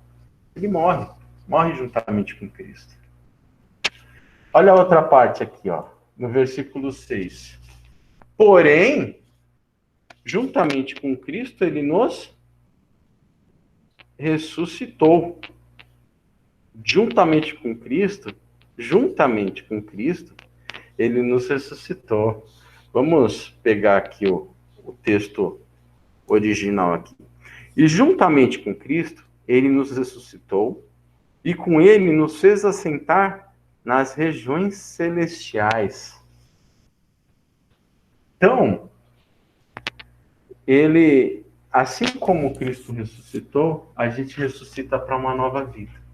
ele morre juntamente com Cristo. Olha a outra parte aqui, ó, no versículo 6. Porém, juntamente com Cristo, ele nos ressuscitou. Juntamente com Cristo, ele nos ressuscitou. Vamos pegar aqui o texto original aqui. E juntamente com Cristo, ele nos ressuscitou, e com ele nos fez assentar nas regiões celestiais. Então, ele, assim como Cristo ressuscitou, a gente ressuscita para uma nova vida.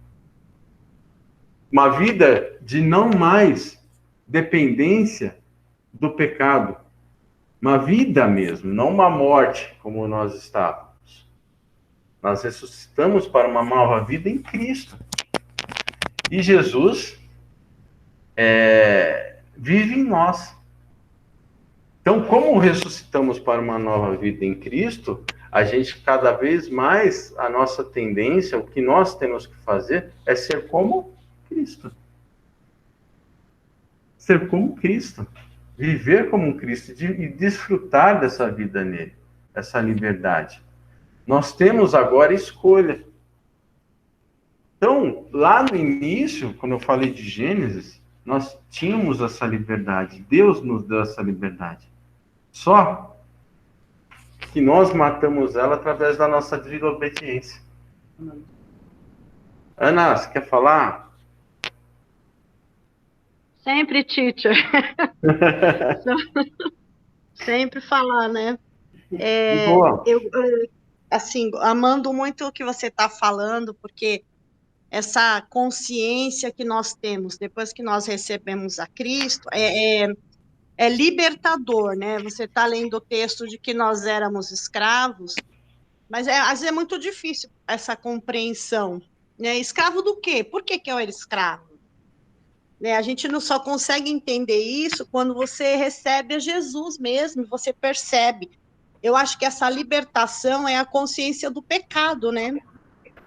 Uma vida de não mais dependência do pecado. Uma vida mesmo, não uma morte como nós estávamos. Nós ressuscitamos para uma nova vida em Cristo. E Jesus vive em nós. Então, como ressuscitamos para uma nova vida em Cristo, a gente cada vez mais, a nossa tendência, o que nós temos que fazer é ser como Cristo. Ser como Cristo. Viver como Cristo e desfrutar dessa vida nele, essa liberdade. Nós temos agora escolha. Então, lá no início, quando eu falei de Gênesis, nós tínhamos essa liberdade. Deus nos deu essa liberdade. Só que nós matamos ela através da nossa desobediência. Ana, você quer falar? Sempre, teacher. Sempre falar, né? Assim, amando muito o que você está falando, porque essa consciência que nós temos depois que nós recebemos a Cristo é libertador, né? Você está lendo o texto de que nós éramos escravos, mas às vezes é muito difícil essa compreensão, né? Escravo do quê? Por que eu era escravo? Né? A gente não só consegue entender isso quando você recebe a Jesus mesmo, você percebe. Eu acho que essa libertação é a consciência do pecado, né?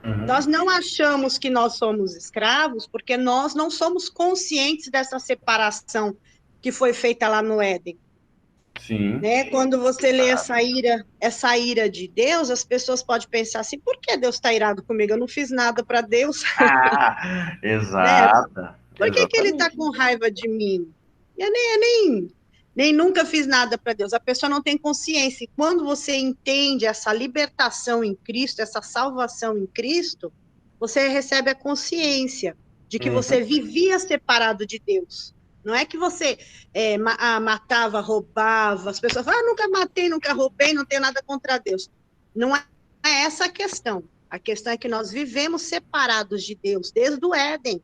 Uhum. Nós não achamos que nós somos escravos porque nós não somos conscientes dessa separação que foi feita lá no Éden. Sim. Né? Quando você lê essa ira de Deus, as pessoas podem pensar assim, por que Deus está irado comigo? Eu não fiz nada para Deus. Exato. Né? Por que ele está com raiva de mim? Eu nem nunca fiz nada para Deus. A pessoa não tem consciência. E quando você entende essa libertação em Cristo, essa salvação em Cristo, você recebe a consciência de que você vivia separado de Deus. Não é que você matava, roubava, as pessoas falam, nunca matei, nunca roubei, não tenho nada contra Deus. Não é essa a questão. A questão é que nós vivemos separados de Deus, desde o Éden.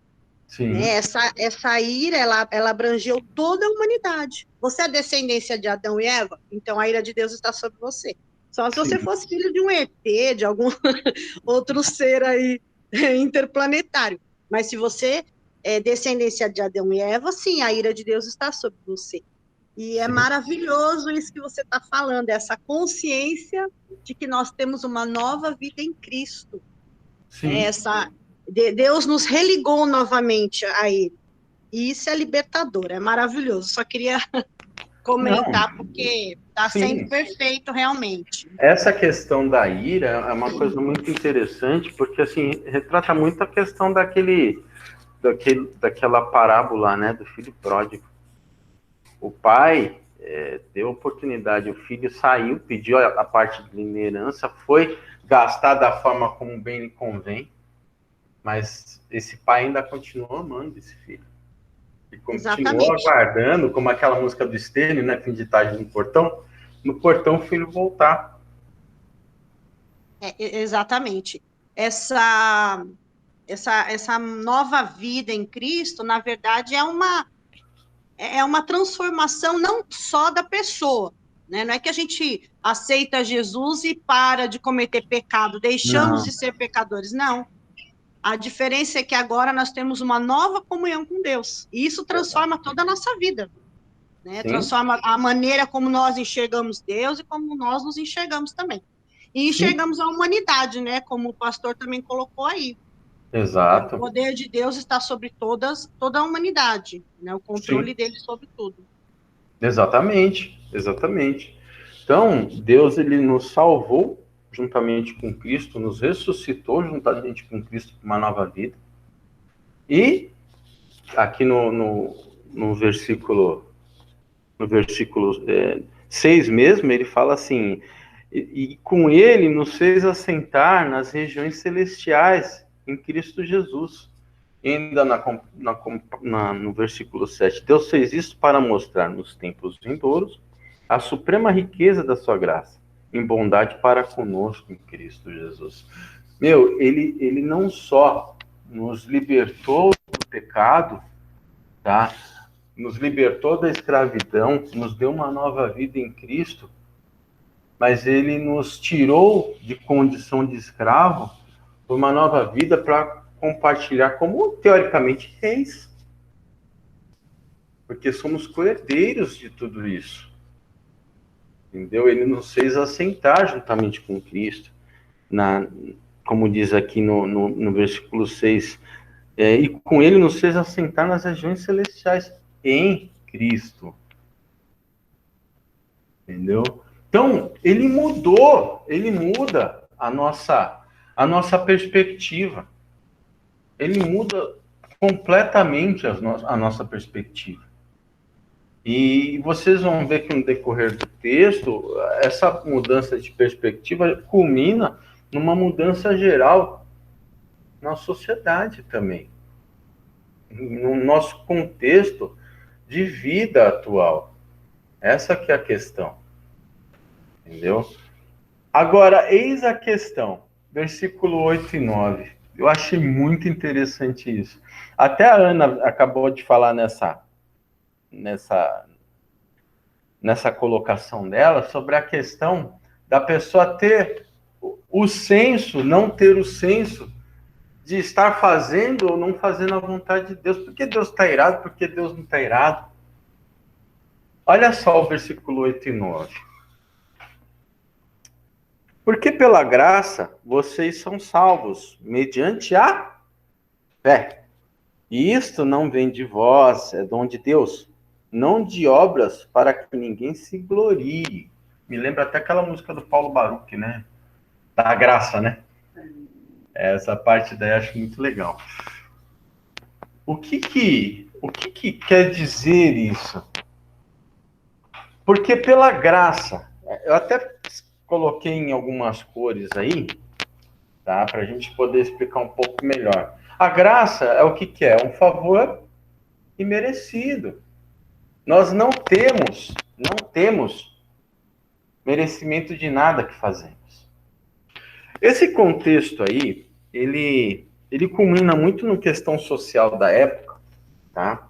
Né? Essa ira, ela abrangeu toda a humanidade. Você é descendência de Adão e Eva? Então a ira de Deus está sobre você. Só se você fosse filho de um ET, de algum outro ser aí interplanetário. Mas se você é descendência de Adão e Eva, sim, a ira de Deus está sobre você. E é maravilhoso isso que você está falando, essa consciência de que nós temos uma nova vida em Cristo. Deus nos religou novamente a Ele. E isso é libertador, é maravilhoso. Só queria comentar, porque está Sim. sendo perfeito realmente. Essa questão da ira é uma coisa muito interessante, porque assim, retrata muito a questão daquela parábola, né, do filho pródigo. O pai deu oportunidade, o filho saiu, pediu a parte de herança, foi gastar da forma como bem lhe convém, mas esse pai ainda continuou amando esse filho. E continuou Exatamente. aguardando, como aquela música do Stênio, né, fim de tarde no portão o filho voltar. Exatamente. Essa nova vida em Cristo, na verdade, é uma transformação não só da pessoa, né? Não é que a gente aceita Jesus e para de cometer pecado, deixamos Não. de ser pecadores, não. A diferença é que agora nós temos uma nova comunhão com Deus, e isso transforma toda a nossa vida, né? Sim. Transforma a maneira como nós enxergamos Deus e como nós nos enxergamos também. E enxergamos a humanidade, né? Como o pastor também colocou aí. Exato. O poder de Deus está sobre toda a humanidade, né? O controle dele sobre tudo. Exatamente. Então, Deus, ele nos salvou juntamente com Cristo, nos ressuscitou juntamente com Cristo para uma nova vida. E aqui no versículo 6 mesmo, ele fala assim, e com ele nos fez assentar nas regiões celestiais em Cristo Jesus. E ainda no versículo 7, Deus fez isso para mostrar nos tempos vindouros a suprema riqueza da sua graça, em bondade para conosco em Cristo Jesus. Ele não só nos libertou do pecado, tá? Nos libertou da escravidão, nos deu uma nova vida em Cristo, mas ele nos tirou de condição de escravo por uma nova vida para compartilhar como, teoricamente, reis. Porque somos co-herdeiros de tudo isso. Entendeu? Ele nos fez assentar juntamente com Cristo, como diz aqui no versículo 6, e com ele nos fez assentar nas regiões celestiais em Cristo. Entendeu? Então, ele muda a nossa perspectiva. Ele muda completamente a nossa perspectiva. E vocês vão ver que no decorrer do texto, essa mudança de perspectiva culmina numa mudança geral na sociedade também. No nosso contexto de vida atual. Essa que é a questão. Entendeu? Agora, eis a questão. Versículo 8 e 9. Eu achei muito interessante isso. Até a Ana acabou de falar nessa colocação dela sobre a questão da pessoa ter o senso, não ter o senso de estar fazendo ou não fazendo a vontade de Deus. Por que Deus está irado? Por que Deus não está irado? Olha só o versículo 8 e 9. Porque pela graça vocês são salvos, mediante a fé. E isto não vem de vós, é dom de Deus, não de obras para que ninguém se glorie. Me lembra até aquela música do Paulo Baruch, né? Da graça, né? Essa parte daí eu acho muito legal. O que quer dizer isso? Porque pela graça, eu até coloquei em algumas cores aí, tá? Para a gente poder explicar um pouco melhor. A graça é o que é? Um favor imerecido. Nós não temos merecimento de nada que fazemos. Esse contexto aí, ele culmina muito na questão social da época, tá?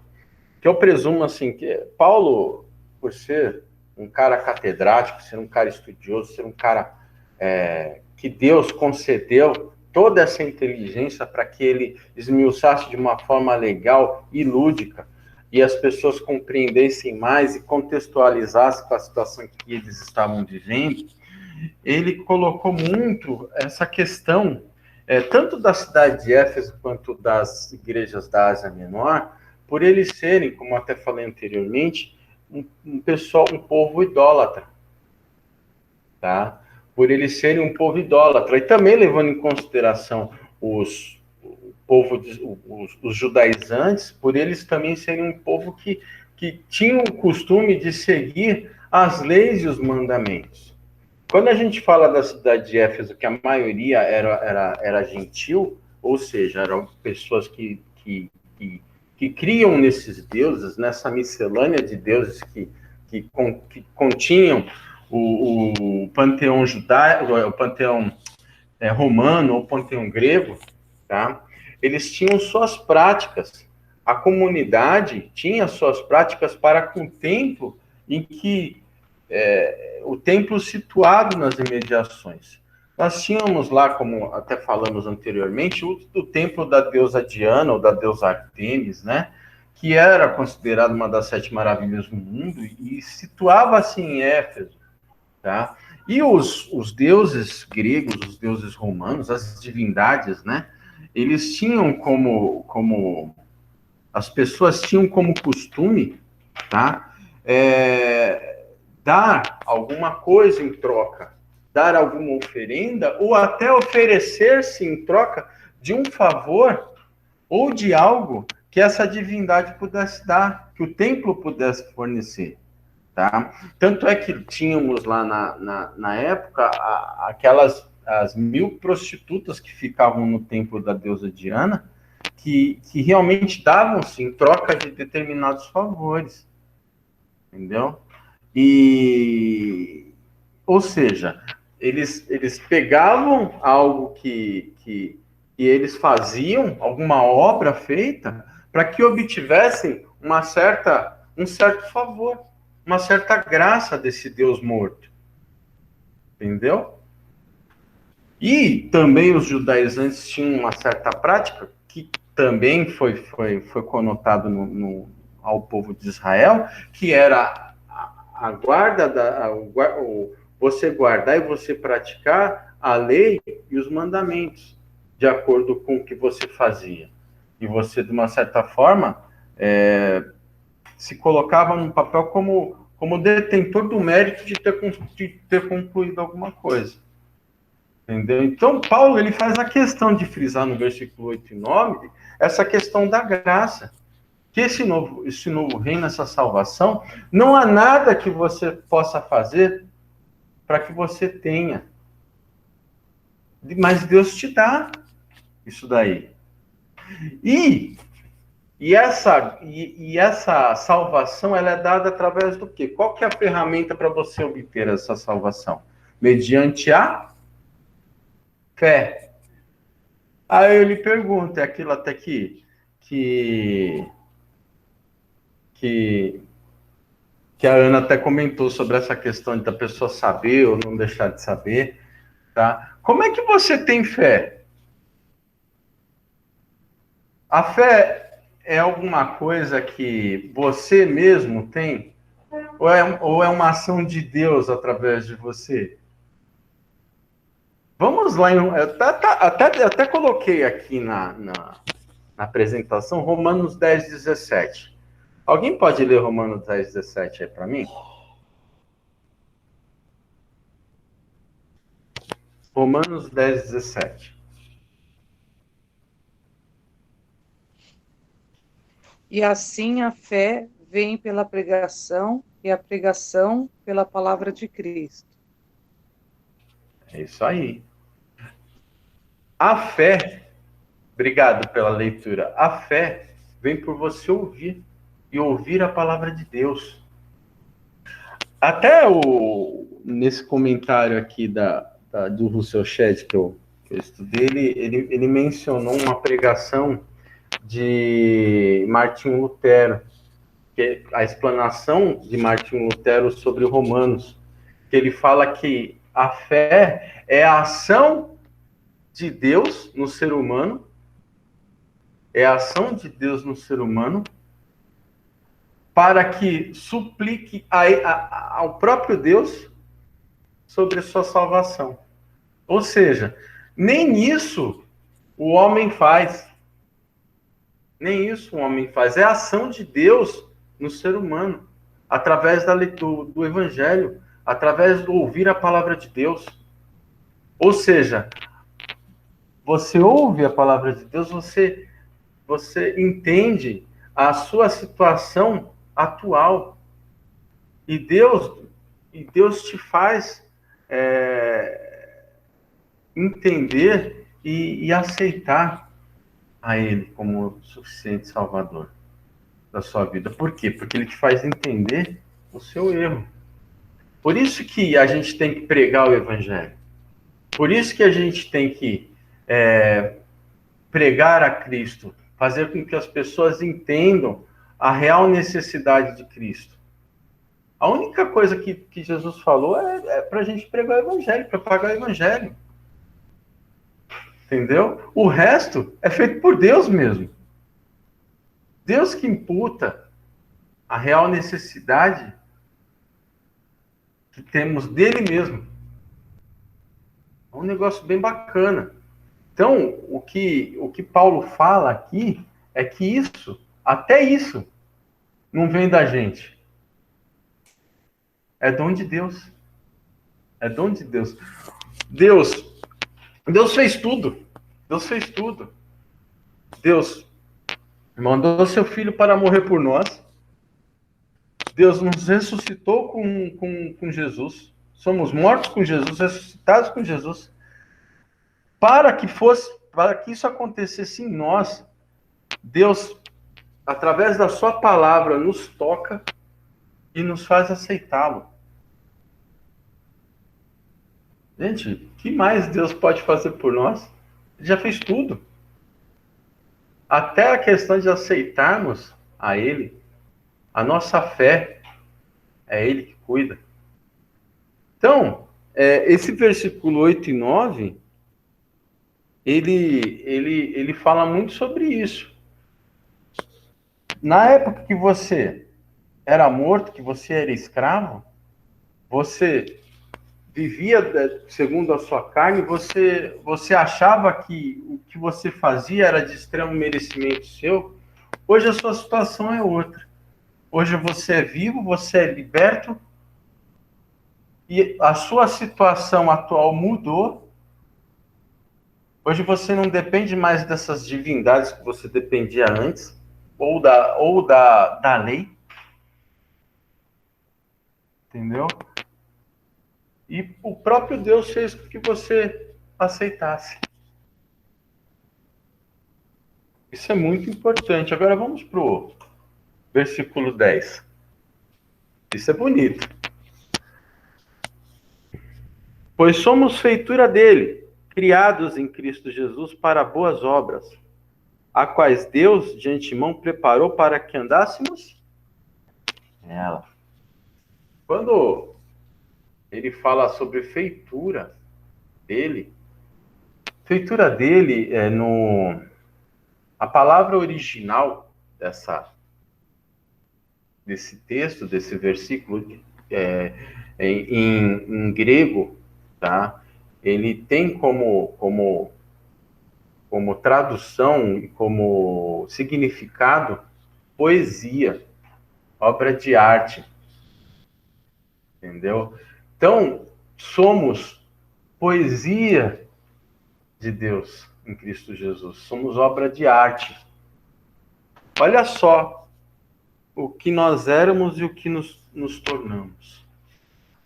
Que eu presumo, assim, que Paulo, por ser um cara catedrático, ser um cara estudioso, ser um cara que Deus concedeu toda essa inteligência para que ele esmiuçasse de uma forma legal e lúdica, e as pessoas compreendessem mais e contextualizassem com a situação que eles estavam vivendo, ele colocou muito essa questão, tanto da cidade de Éfeso quanto das igrejas da Ásia Menor, por eles serem, como até falei anteriormente, um povo idólatra, tá? Por eles serem um povo idólatra. E também levando em consideração os judaizantes, por eles também serem um povo que tinham o costume de seguir as leis e os mandamentos. Quando a gente fala da cidade de Éfeso, que a maioria era gentil, ou seja, eram pessoas que criam nesses deuses, nessa miscelânea de deuses que continham o panteão judaico, o panteão romano ou panteão grego, tá? Eles tinham suas práticas. A comunidade tinha suas práticas para com o templo, em que o templo situado nas imediações. Nós tínhamos lá, como até falamos anteriormente, o templo da deusa Diana, ou da deusa Artemis, né? Que era considerado uma das 7 maravilhas do mundo, e situava-se em Éfeso, tá? E os deuses gregos, os deuses romanos, as divindades, né? Eles tinham as pessoas tinham como costume, tá? Dar alguma coisa em troca, dar alguma oferenda, ou até oferecer-se em troca de um favor ou de algo que essa divindade pudesse dar, que o templo pudesse fornecer, tá? Tanto é que tínhamos lá na época as 1000 prostitutas que ficavam no templo da deusa Diana, que realmente davam-se em troca de determinados favores, entendeu? Ou seja, eles pegavam algo que eles faziam, alguma obra feita, para que obtivessem um certo favor, uma certa graça desse Deus morto. Entendeu? E também os judaizantes tinham uma certa prática que também foi conotado ao povo de Israel, que era a guarda você guardar e você praticar a lei e os mandamentos de acordo com o que você fazia. E você, de uma certa forma, se colocava num papel como detentor do mérito de ter concluído alguma coisa. Entendeu? Então, Paulo ele faz a questão de frisar no versículo 8 e 9 essa questão da graça. Que esse novo reino, essa salvação, não há nada que você possa fazer para que você tenha. Mas Deus te dá isso daí. E essa salvação, ela é dada através do quê? Qual que é a ferramenta para você obter essa salvação? Mediante a fé. Aí eu lhe pergunto, é aquilo até que a Ana até comentou sobre essa questão da pessoa saber ou não deixar de saber, tá? Como é que você tem fé? A fé é alguma coisa que você mesmo tem? Ou é uma ação de Deus através de você? Vamos lá, até coloquei aqui na apresentação Romanos 10, 17. Alguém pode ler Romanos 10, 17 aí para mim? Romanos 10, 17. E assim a fé vem pela pregação, e a pregação pela palavra de Cristo. É isso aí. A fé, obrigado pela leitura, a fé vem por você ouvir, e ouvir a palavra de Deus. Até nesse comentário aqui do Russell Shedd que eu estudei, ele mencionou uma pregação de Martinho Lutero, que é a explanação de Martinho Lutero sobre Romanos, que ele fala que a fé é a ação de Deus no ser humano, para que suplique ao próprio Deus sobre a sua salvação. Ou seja, nem isso o homem faz. Nem isso o homem faz. É a ação de Deus no ser humano. através do Evangelho, através do ouvir a palavra de Deus. Ou seja, você ouve a palavra de Deus, você entende a sua situação atual. E Deus te faz entender e aceitar a Ele como suficiente Salvador da sua vida. Por quê? Porque Ele te faz entender o seu erro. Por isso que a gente tem que pregar o Evangelho. Por isso que a gente tem que pregar a Cristo, fazer com que as pessoas entendam a real necessidade de Cristo. A única coisa que Jesus falou é para a gente pregar o Evangelho, propagar o Evangelho. Entendeu? O resto é feito por Deus mesmo. Deus que imputa a real necessidade que temos dele mesmo. É um negócio bem bacana. Então, o que Paulo fala aqui é que até isso, não vem da gente. É dom de Deus. É dom de Deus. Deus fez tudo. Deus fez tudo. Deus mandou seu Filho para morrer por nós. Deus nos ressuscitou com Jesus. Somos mortos com Jesus, ressuscitados com Jesus. Para que isso acontecesse em nós, Deus, através da sua palavra, nos toca e nos faz aceitá-lo. Gente, o que mais Deus pode fazer por nós? Ele já fez tudo. Até a questão de aceitarmos a Ele, a nossa fé, é Ele que cuida. Então, esse versículo 8 e 9, ele fala muito sobre isso. Na época que você era morto, que você era escravo, você vivia segundo a sua carne, você achava que o que você fazia era de extremo merecimento seu. Hoje a sua situação é outra. Hoje você é vivo, você é liberto, e a sua situação atual mudou. Hoje você não depende mais dessas divindades que você dependia antes, ou da lei. Entendeu? E o próprio Deus fez com que você aceitasse. Isso é muito importante. Agora vamos para o versículo 10. Isso é bonito. Pois somos feitura dele, criados em Cristo Jesus para boas obras, a quais Deus de antemão preparou para que andássemos nela. Quando ele fala sobre feitura dele a palavra original desse texto, desse versículo, em grego, tá? Ele tem como tradução e como significado poesia, obra de arte. Entendeu? Então, somos poesia de Deus em Cristo Jesus. Somos obra de arte. Olha só o que nós éramos e o que nos tornamos.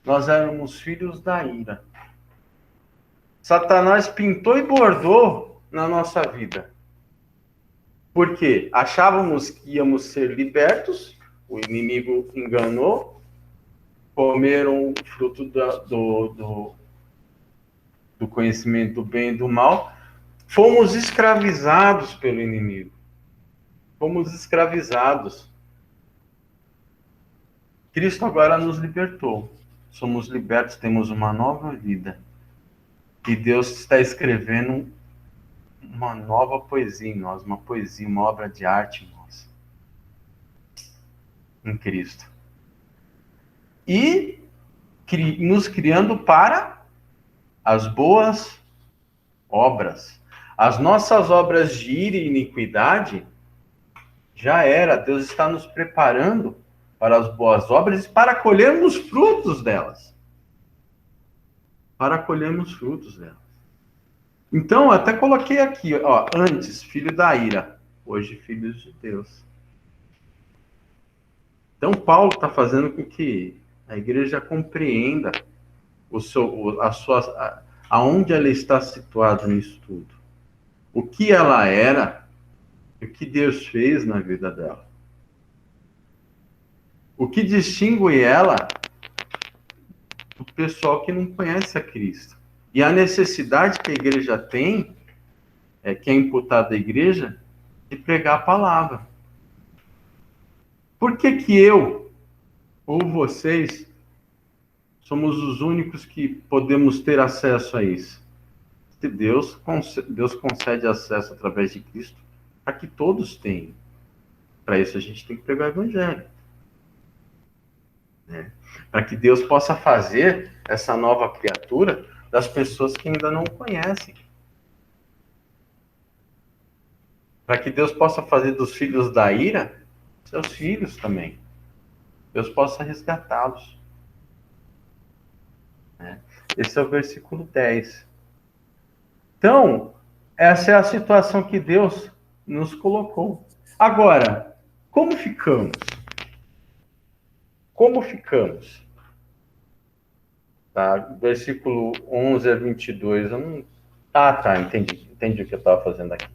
Nós éramos filhos da ira. Satanás pintou e bordou na nossa vida. Por quê? Achávamos que íamos ser libertos, o inimigo enganou, comeram o fruto do conhecimento do bem e do mal, fomos escravizados pelo inimigo. Fomos escravizados. Cristo agora nos libertou. Somos libertos, temos uma nova vida. E Deus está escrevendo uma nova poesia em nós, uma poesia, uma obra de arte em nós. Em Cristo. E nos criando para as boas obras. As nossas obras de ira e iniquidade já era. Deus está nos preparando para as boas obras e para colhermos frutos delas. Para colhermos frutos delas. Então, até coloquei aqui, ó, antes, filho da ira, hoje filhos de Deus. Então, Paulo está fazendo com que a igreja compreenda aonde ela está situada nisso tudo. O que ela era, o que Deus fez na vida dela. O que distingue ela do pessoal que não conhece a Cristo. E a necessidade que a igreja tem, que é imputada à igreja, de pregar a palavra. Por que que eu, ou vocês, somos os únicos que podemos ter acesso a isso? Se Deus concede acesso através de Cristo para que todos tenham. Para isso a gente tem que pregar o evangelho. Né? Para que Deus possa fazer essa nova criatura das pessoas que ainda não conhecem. Para que Deus possa fazer dos filhos da ira seus filhos também. Deus possa resgatá-los. Né? Esse é o versículo 10. Então, essa é a situação que Deus nos colocou. Agora, como ficamos? Como ficamos? Tá? Versículo 11 a 22. Eu não... tá, entendi o que eu estava fazendo aqui.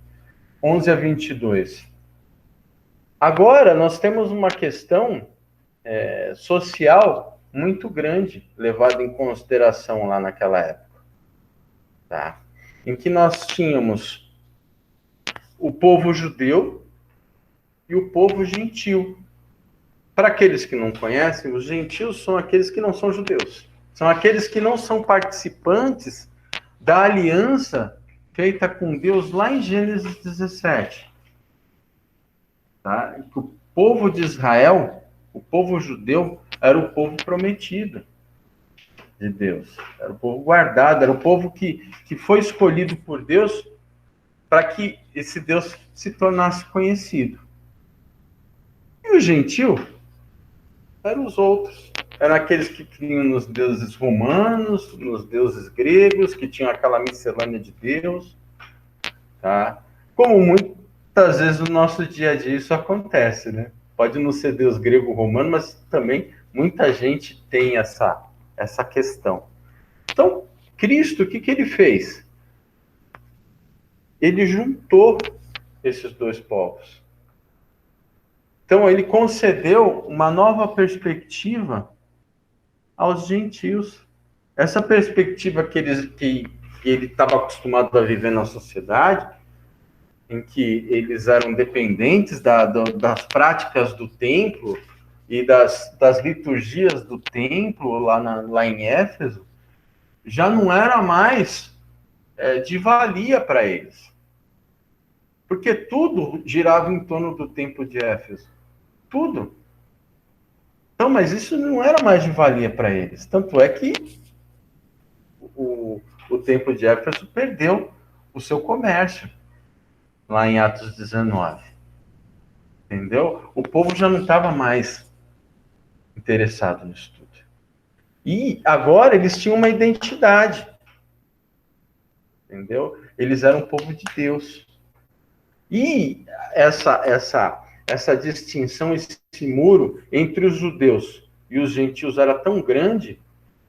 11 a 22. Agora, nós temos uma questão social muito grande, levada em consideração lá naquela época. Tá? Em que nós tínhamos o povo judeu e o povo gentil. Para aqueles que não conhecem, os gentios são aqueles que não são judeus. São aqueles que não são participantes da aliança feita com Deus lá em Gênesis 17. Tá? O povo de Israel, o povo judeu, era o povo prometido de Deus. Era o povo guardado, era o povo que foi escolhido por Deus para que esse Deus se tornasse conhecido. E o gentil eram os outros. Eram aqueles que criam nos deuses romanos, nos deuses gregos, que tinham aquela miscelânea de Deus. Tá? Como muitas vezes no nosso dia a dia isso acontece, né? Pode não ser Deus grego romano, mas também muita gente tem essa questão. Então, Cristo, o que ele fez? Ele juntou esses dois povos. Então, ele concedeu uma nova perspectiva aos gentios. Essa perspectiva que ele estava acostumado a viver na sociedade, em que eles eram dependentes das práticas do templo e das liturgias do templo lá em Éfeso, já não era mais de valia para eles. Porque tudo girava em torno do templo de Éfeso. Tudo. Então, mas isso não era mais de valia para eles. Tanto é que o templo de Éfeso perdeu o seu comércio, lá em Atos 19. Entendeu? O povo já não estava mais interessado nisso tudo. E agora eles tinham uma identidade. Entendeu? Eles eram o povo de Deus. E essa distinção, esse muro entre os judeus e os gentios era tão grande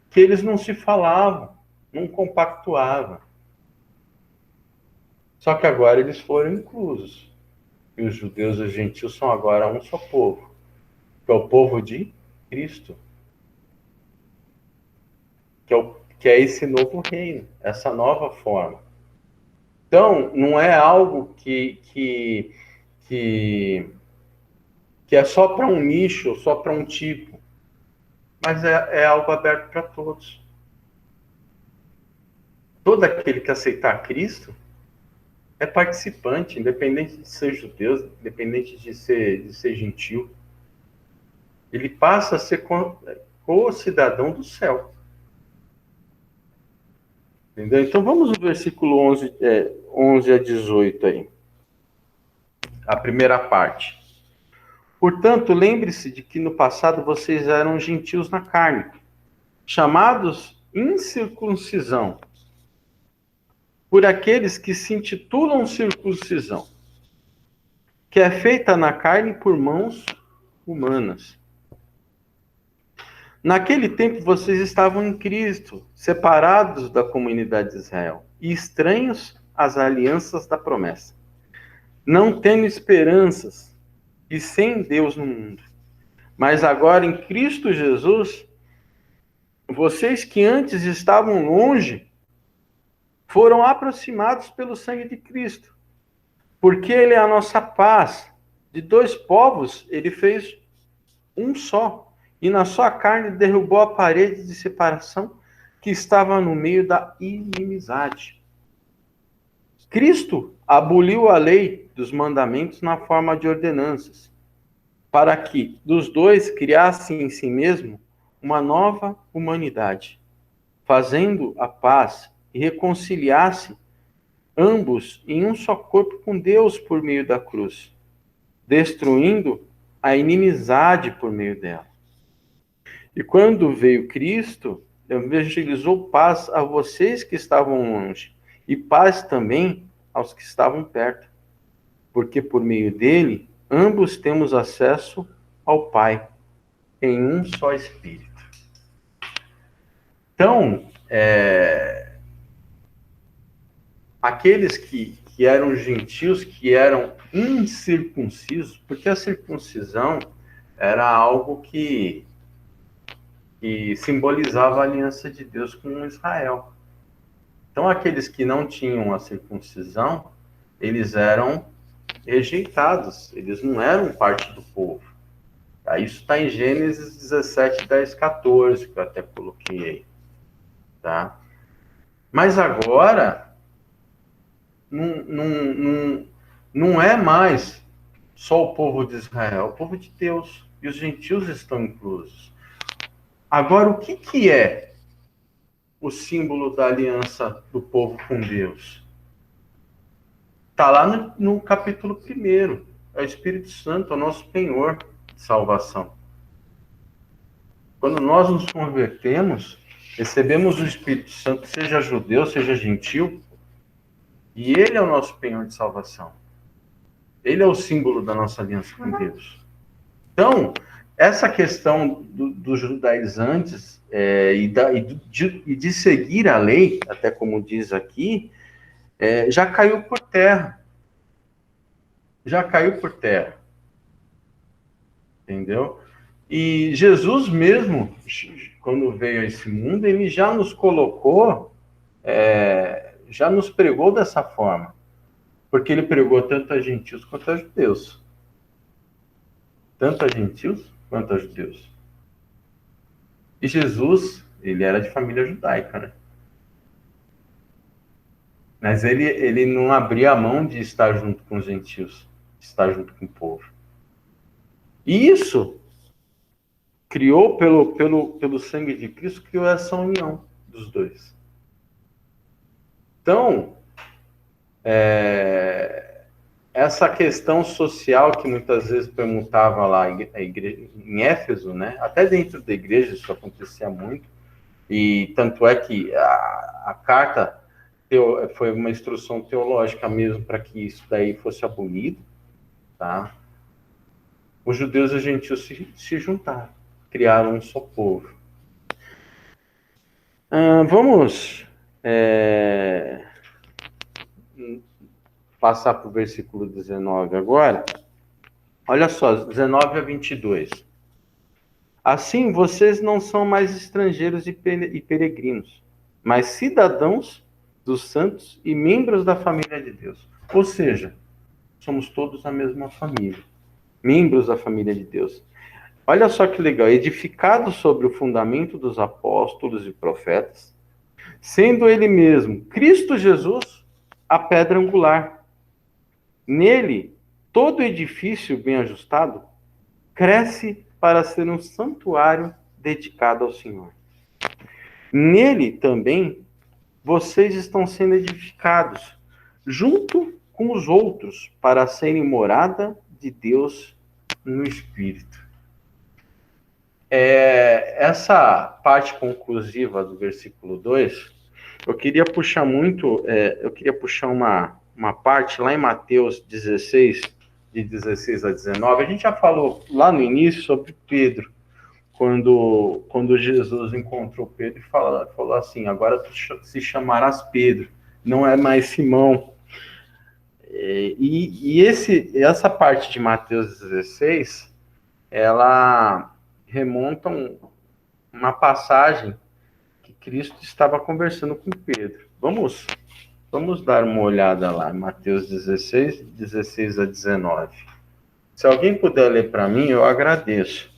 que eles não se falavam, não compactuavam. Só que agora eles foram inclusos. E os judeus e os gentios são agora um só povo, que é o povo de Cristo. Que é esse novo reino, essa nova forma. Então, não é algo que é só para um nicho, só para um tipo, mas é algo aberto para todos. Todo aquele que aceitar Cristo é participante, independente de ser judeu, independente de ser gentil. Ele passa a ser co-cidadão do céu. Entendeu? Então vamos no versículo 11 a 18 aí. A primeira parte. Portanto, lembre-se de que no passado vocês eram gentios na carne, chamados incircuncisão, por aqueles que se intitulam circuncisão, que é feita na carne por mãos humanas. Naquele tempo vocês estavam em Cristo, separados da comunidade de Israel e estranhos às alianças da promessa, não tendo esperanças e sem Deus no mundo. Mas agora em Cristo Jesus, vocês que antes estavam longe, foram aproximados pelo sangue de Cristo, porque Ele é a nossa paz. De dois povos, Ele fez um só, e na sua carne derrubou a parede de separação que estava no meio da inimizade. Cristo aboliu a lei dos mandamentos na forma de ordenanças, para que dos dois criasse em si mesmo uma nova humanidade, fazendo a paz e reconciliasse ambos em um só corpo com Deus por meio da cruz, destruindo a inimizade por meio dela. E quando veio Cristo, evangelizou paz a vocês que estavam longe, e paz também aos que estavam perto, porque por meio dele, ambos temos acesso ao Pai, em um só Espírito. Então, aqueles que eram gentios, que eram incircuncisos, porque a circuncisão era algo que simbolizava a aliança de Deus com Israel. Então, aqueles que não tinham a circuncisão, eles eram rejeitados, eles não eram parte do povo. Tá? Isso está em Gênesis 17, 10, 14, que eu até coloquei aí. Tá? Mas agora, não é mais só o povo de Israel, é o povo de Deus, e os gentios estão inclusos. Agora, o que é o símbolo da aliança do povo com Deus? Está lá no capítulo 1. É o Espírito Santo, é o nosso penhor de salvação. Quando nós nos convertemos, recebemos o Espírito Santo, seja judeu, seja gentil, e ele é o nosso penhor de salvação. Ele é o símbolo da nossa aliança com Deus. Então, essa questão dos judaizantes e de seguir a lei, até como diz aqui, já caiu por terra. Já caiu por terra. Entendeu? E Jesus mesmo, quando veio a esse mundo, ele já nos colocou, já nos pregou dessa forma. Porque ele pregou tanto a gentios quanto a judeus. Tanto a gentios quanto a judeus. E Jesus, ele era de família judaica, né? Mas ele não abria a mão de estar junto com os gentios, de estar junto com o povo. E isso criou, pelo sangue de Cristo, criou essa união dos dois. Então, essa questão social que muitas vezes perguntava lá a igreja, em Éfeso, né? Até dentro da igreja isso acontecia muito, e tanto é que a carta foi uma instrução teológica mesmo para que isso daí fosse abolido, tá? Os judeus e os gentios se juntaram, criaram um só povo. Vamos passar para o versículo 19 agora. Olha só, 19 a 22. Assim, vocês não são mais estrangeiros e peregrinos, mas cidadãos dos santos e membros da família de Deus. Ou seja, somos todos a mesma família, membros da família de Deus. Olha só que legal, edificados sobre o fundamento dos apóstolos e profetas, sendo ele mesmo, Cristo Jesus, a pedra angular. Nele, todo edifício bem ajustado cresce para ser um santuário dedicado ao Senhor. Nele também vocês estão sendo edificados, junto com os outros, para serem morada de Deus no Espírito. Essa parte conclusiva do versículo 2, eu queria puxar uma parte lá em Mateus 16, de 16 a 19. A gente já falou lá no início sobre Pedro, quando Jesus encontrou Pedro e falou assim: agora tu se chamarás Pedro, não é mais Simão. Essa parte de Mateus 16, ela remonta uma passagem que Cristo estava conversando com Pedro. Vamos dar uma olhada lá, Mateus 16, 16 a 19. Se alguém puder ler para mim, eu agradeço.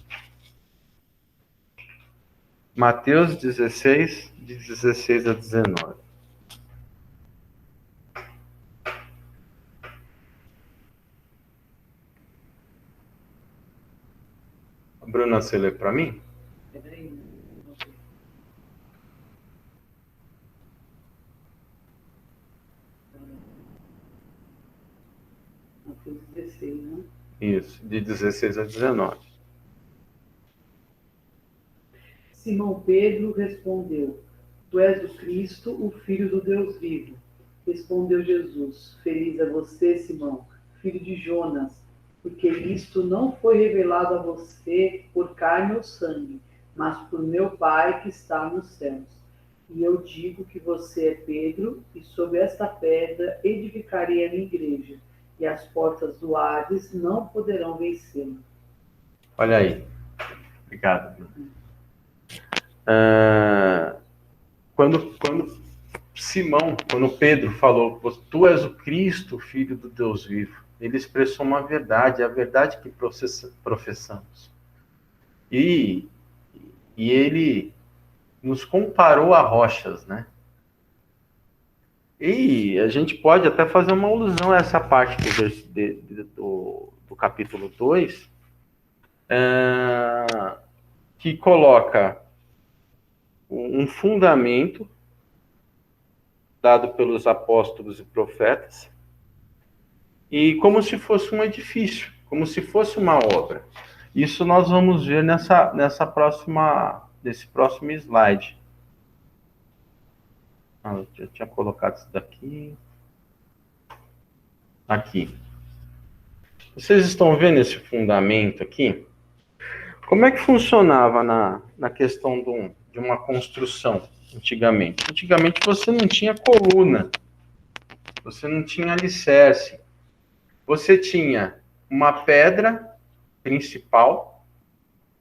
Mateus 16, de 16 a 19. Bruna, você lê para mim? Peraí. Mateus 16, né? Isso, de 16 a 19. Simão Pedro respondeu: Tu és o Cristo, o Filho do Deus vivo. Respondeu Jesus: Feliz é você, Simão, filho de Jonas, porque isto não foi revelado a você por carne ou sangue, mas por meu Pai que está nos céus. E eu digo que você é Pedro, e sobre esta pedra edificarei a minha igreja, e as portas do Hades não poderão vencê-la. Olha aí. Obrigado, Bruna. Quando Pedro falou, tu és o Cristo, filho do Deus vivo, ele expressou uma verdade, a verdade que professamos. E ele nos comparou a rochas, né? E a gente pode até fazer uma alusão a essa parte do capítulo 2, que coloca um fundamento dado pelos apóstolos e profetas, e como se fosse um edifício, como se fosse uma obra. Isso nós vamos ver nesse próximo slide. Eu já tinha colocado isso daqui. Aqui. Vocês estão vendo esse fundamento aqui? Como é que funcionava na questão de uma construção antigamente? Antigamente você não tinha coluna, você não tinha alicerce, você tinha uma pedra principal,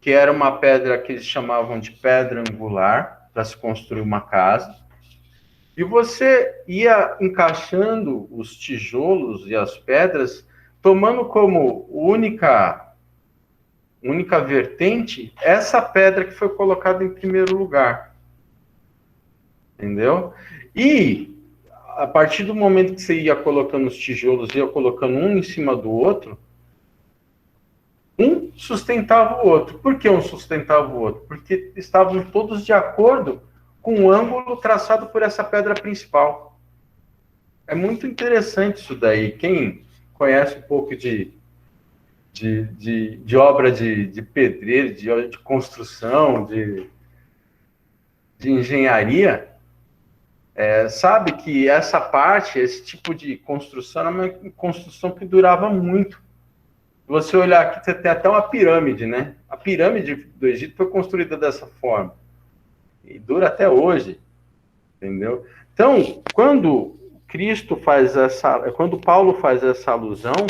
que era uma pedra que eles chamavam de pedra angular, para se construir uma casa, e você ia encaixando os tijolos e as pedras, tomando como única vertente essa pedra que foi colocada em primeiro lugar. Entendeu? E a partir do momento que você ia colocando os tijolos, ia colocando um em cima do outro, um sustentava o outro. Por que um sustentava o outro? Porque estavam todos de acordo com o ângulo traçado por essa pedra principal. É muito interessante isso daí. Quem conhece um pouco de obra de pedreiro, de construção, de engenharia, sabe que essa parte, esse tipo de construção, era uma construção que durava muito. Se você olhar aqui, você tem até uma pirâmide, né? A pirâmide do Egito foi construída dessa forma. E dura até hoje, entendeu? Então, quando Paulo faz essa alusão,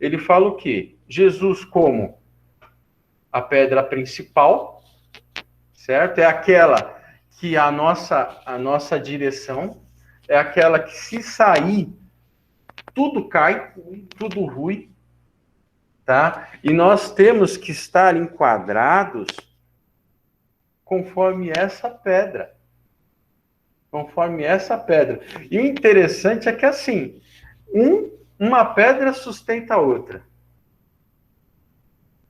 ele fala o quê? Jesus como a pedra principal, certo? É aquela que a nossa direção, é aquela que se sair, tudo cai, tudo rui, tá? E nós temos que estar enquadrados conforme essa pedra. Conforme essa pedra. E o interessante é que, assim, uma pedra sustenta a outra.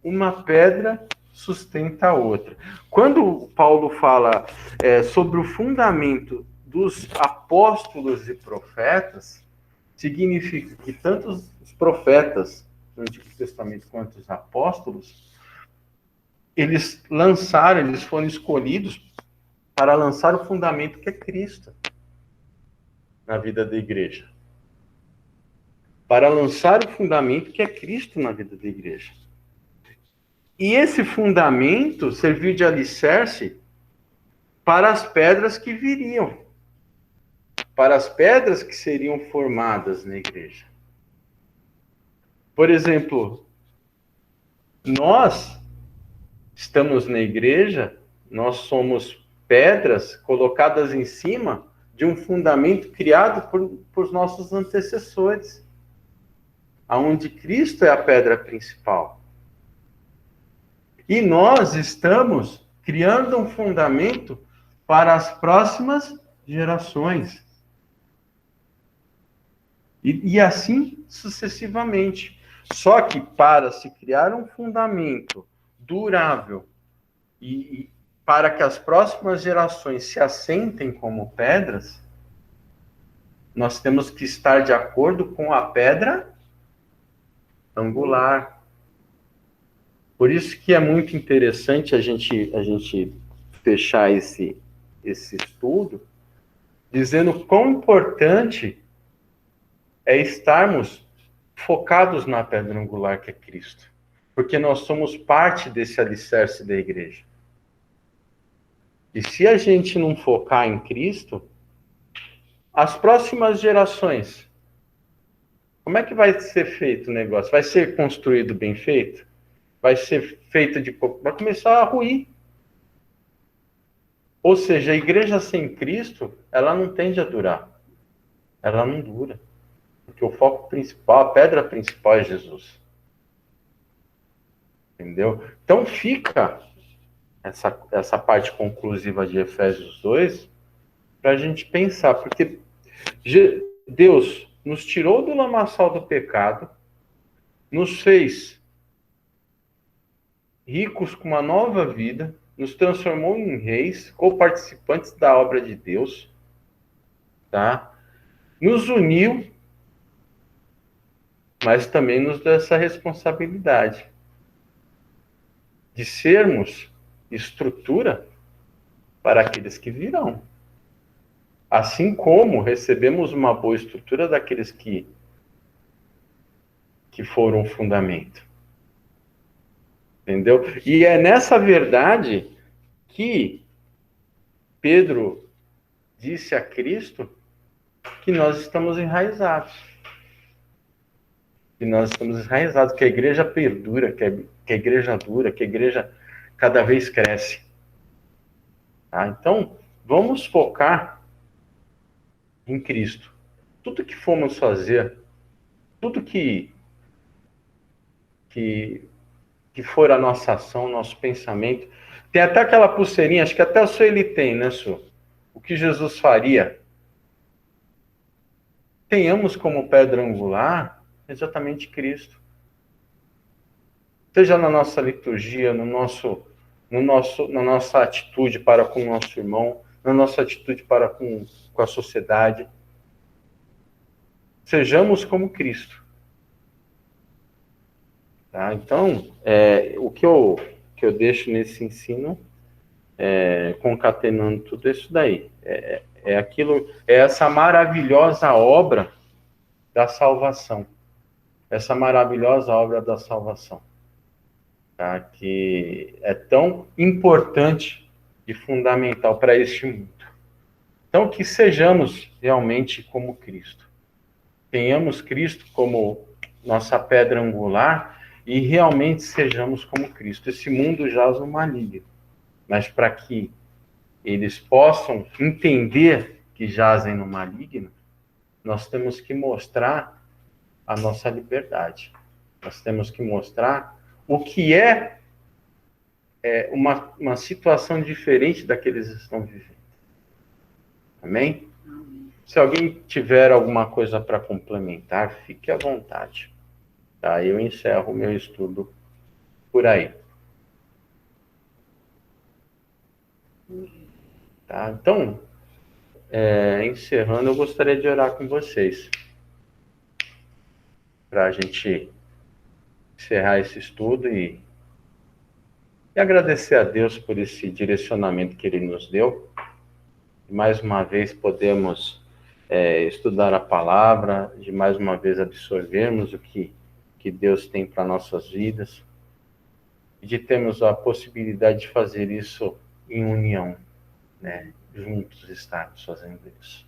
Uma pedra sustenta a outra. Quando Paulo fala sobre o fundamento dos apóstolos e profetas, significa que tanto os profetas no Antigo Testamento quanto os apóstolos, eles foram escolhidos para lançar o fundamento que é Cristo na vida da igreja. Para lançar o fundamento que é Cristo na vida da igreja. E esse fundamento serviu de alicerce para as pedras que viriam, para as pedras que seriam formadas na igreja. Por exemplo, nós estamos na igreja, nós somos pedras colocadas em cima de um fundamento criado por nossos antecessores, aonde Cristo é a pedra principal. E nós estamos criando um fundamento para as próximas gerações. E assim sucessivamente. Só que para se criar um fundamento durável e para que as próximas gerações se assentem como pedras, nós temos que estar de acordo com a pedra angular. Por isso que é muito interessante a gente fechar esse estudo dizendo quão importante é estarmos focados na pedra angular que é Cristo. Porque nós somos parte desse alicerce da igreja. E se a gente não focar em Cristo, as próximas gerações, como é que vai ser feito o negócio? Vai ser construído bem feito? Vai ser feito vai começar a ruir. Ou seja, a igreja sem Cristo, ela não tende a durar. Ela não dura. Porque o foco principal, a pedra principal é Jesus. Entendeu? Então fica essa parte conclusiva de Efésios 2 para a gente pensar, porque Deus nos tirou do lamaçal do pecado, nos fez ricos com uma nova vida, nos transformou em reis, co-participantes da obra de Deus, tá? Nos uniu, mas também nos dá essa responsabilidade de sermos estrutura para aqueles que virão. Assim como recebemos uma boa estrutura daqueles que foram o fundamento. Entendeu? E é nessa verdade que Pedro disse a Cristo que nós estamos enraizados. Que nós estamos enraizados, que a igreja perdura, que a igreja dura, que a igreja cada vez cresce. Tá? Então, vamos focar em Cristo. Tudo que formos fazer, tudo que for a nossa ação, nosso pensamento. Tem até aquela pulseirinha, acho que até o Sueli tem, né, Su? O que Jesus faria? Tenhamos como pedra angular exatamente Cristo. Seja na nossa liturgia, na nossa atitude para com o nosso irmão, na nossa atitude para com a sociedade. Sejamos como Cristo. Tá? Então, o que eu deixo nesse ensino, concatenando tudo isso daí, é essa maravilhosa obra da salvação. Essa maravilhosa obra da salvação. Tá? Que é tão importante e fundamental para este mundo. Então, que sejamos realmente como Cristo. Tenhamos Cristo como nossa pedra angular e realmente sejamos como Cristo. Esse mundo jaz no maligno, mas para que eles possam entender que jazem no maligno, nós temos que mostrar a nossa liberdade. Nós temos que mostrar o que é uma situação diferente da que eles estão vivendo. Amém? Se alguém tiver alguma coisa para complementar, fique à vontade. Tá? Eu encerro o meu estudo por aí. Tá? Então, encerrando, eu gostaria de orar com vocês. Para a gente encerrar esse estudo e agradecer a Deus por esse direcionamento que Ele nos deu. Mais uma vez podemos estudar a palavra, de mais uma vez absorvermos o que Deus tem para nossas vidas, e de termos a possibilidade de fazer isso em união, né? Juntos estarmos fazendo isso.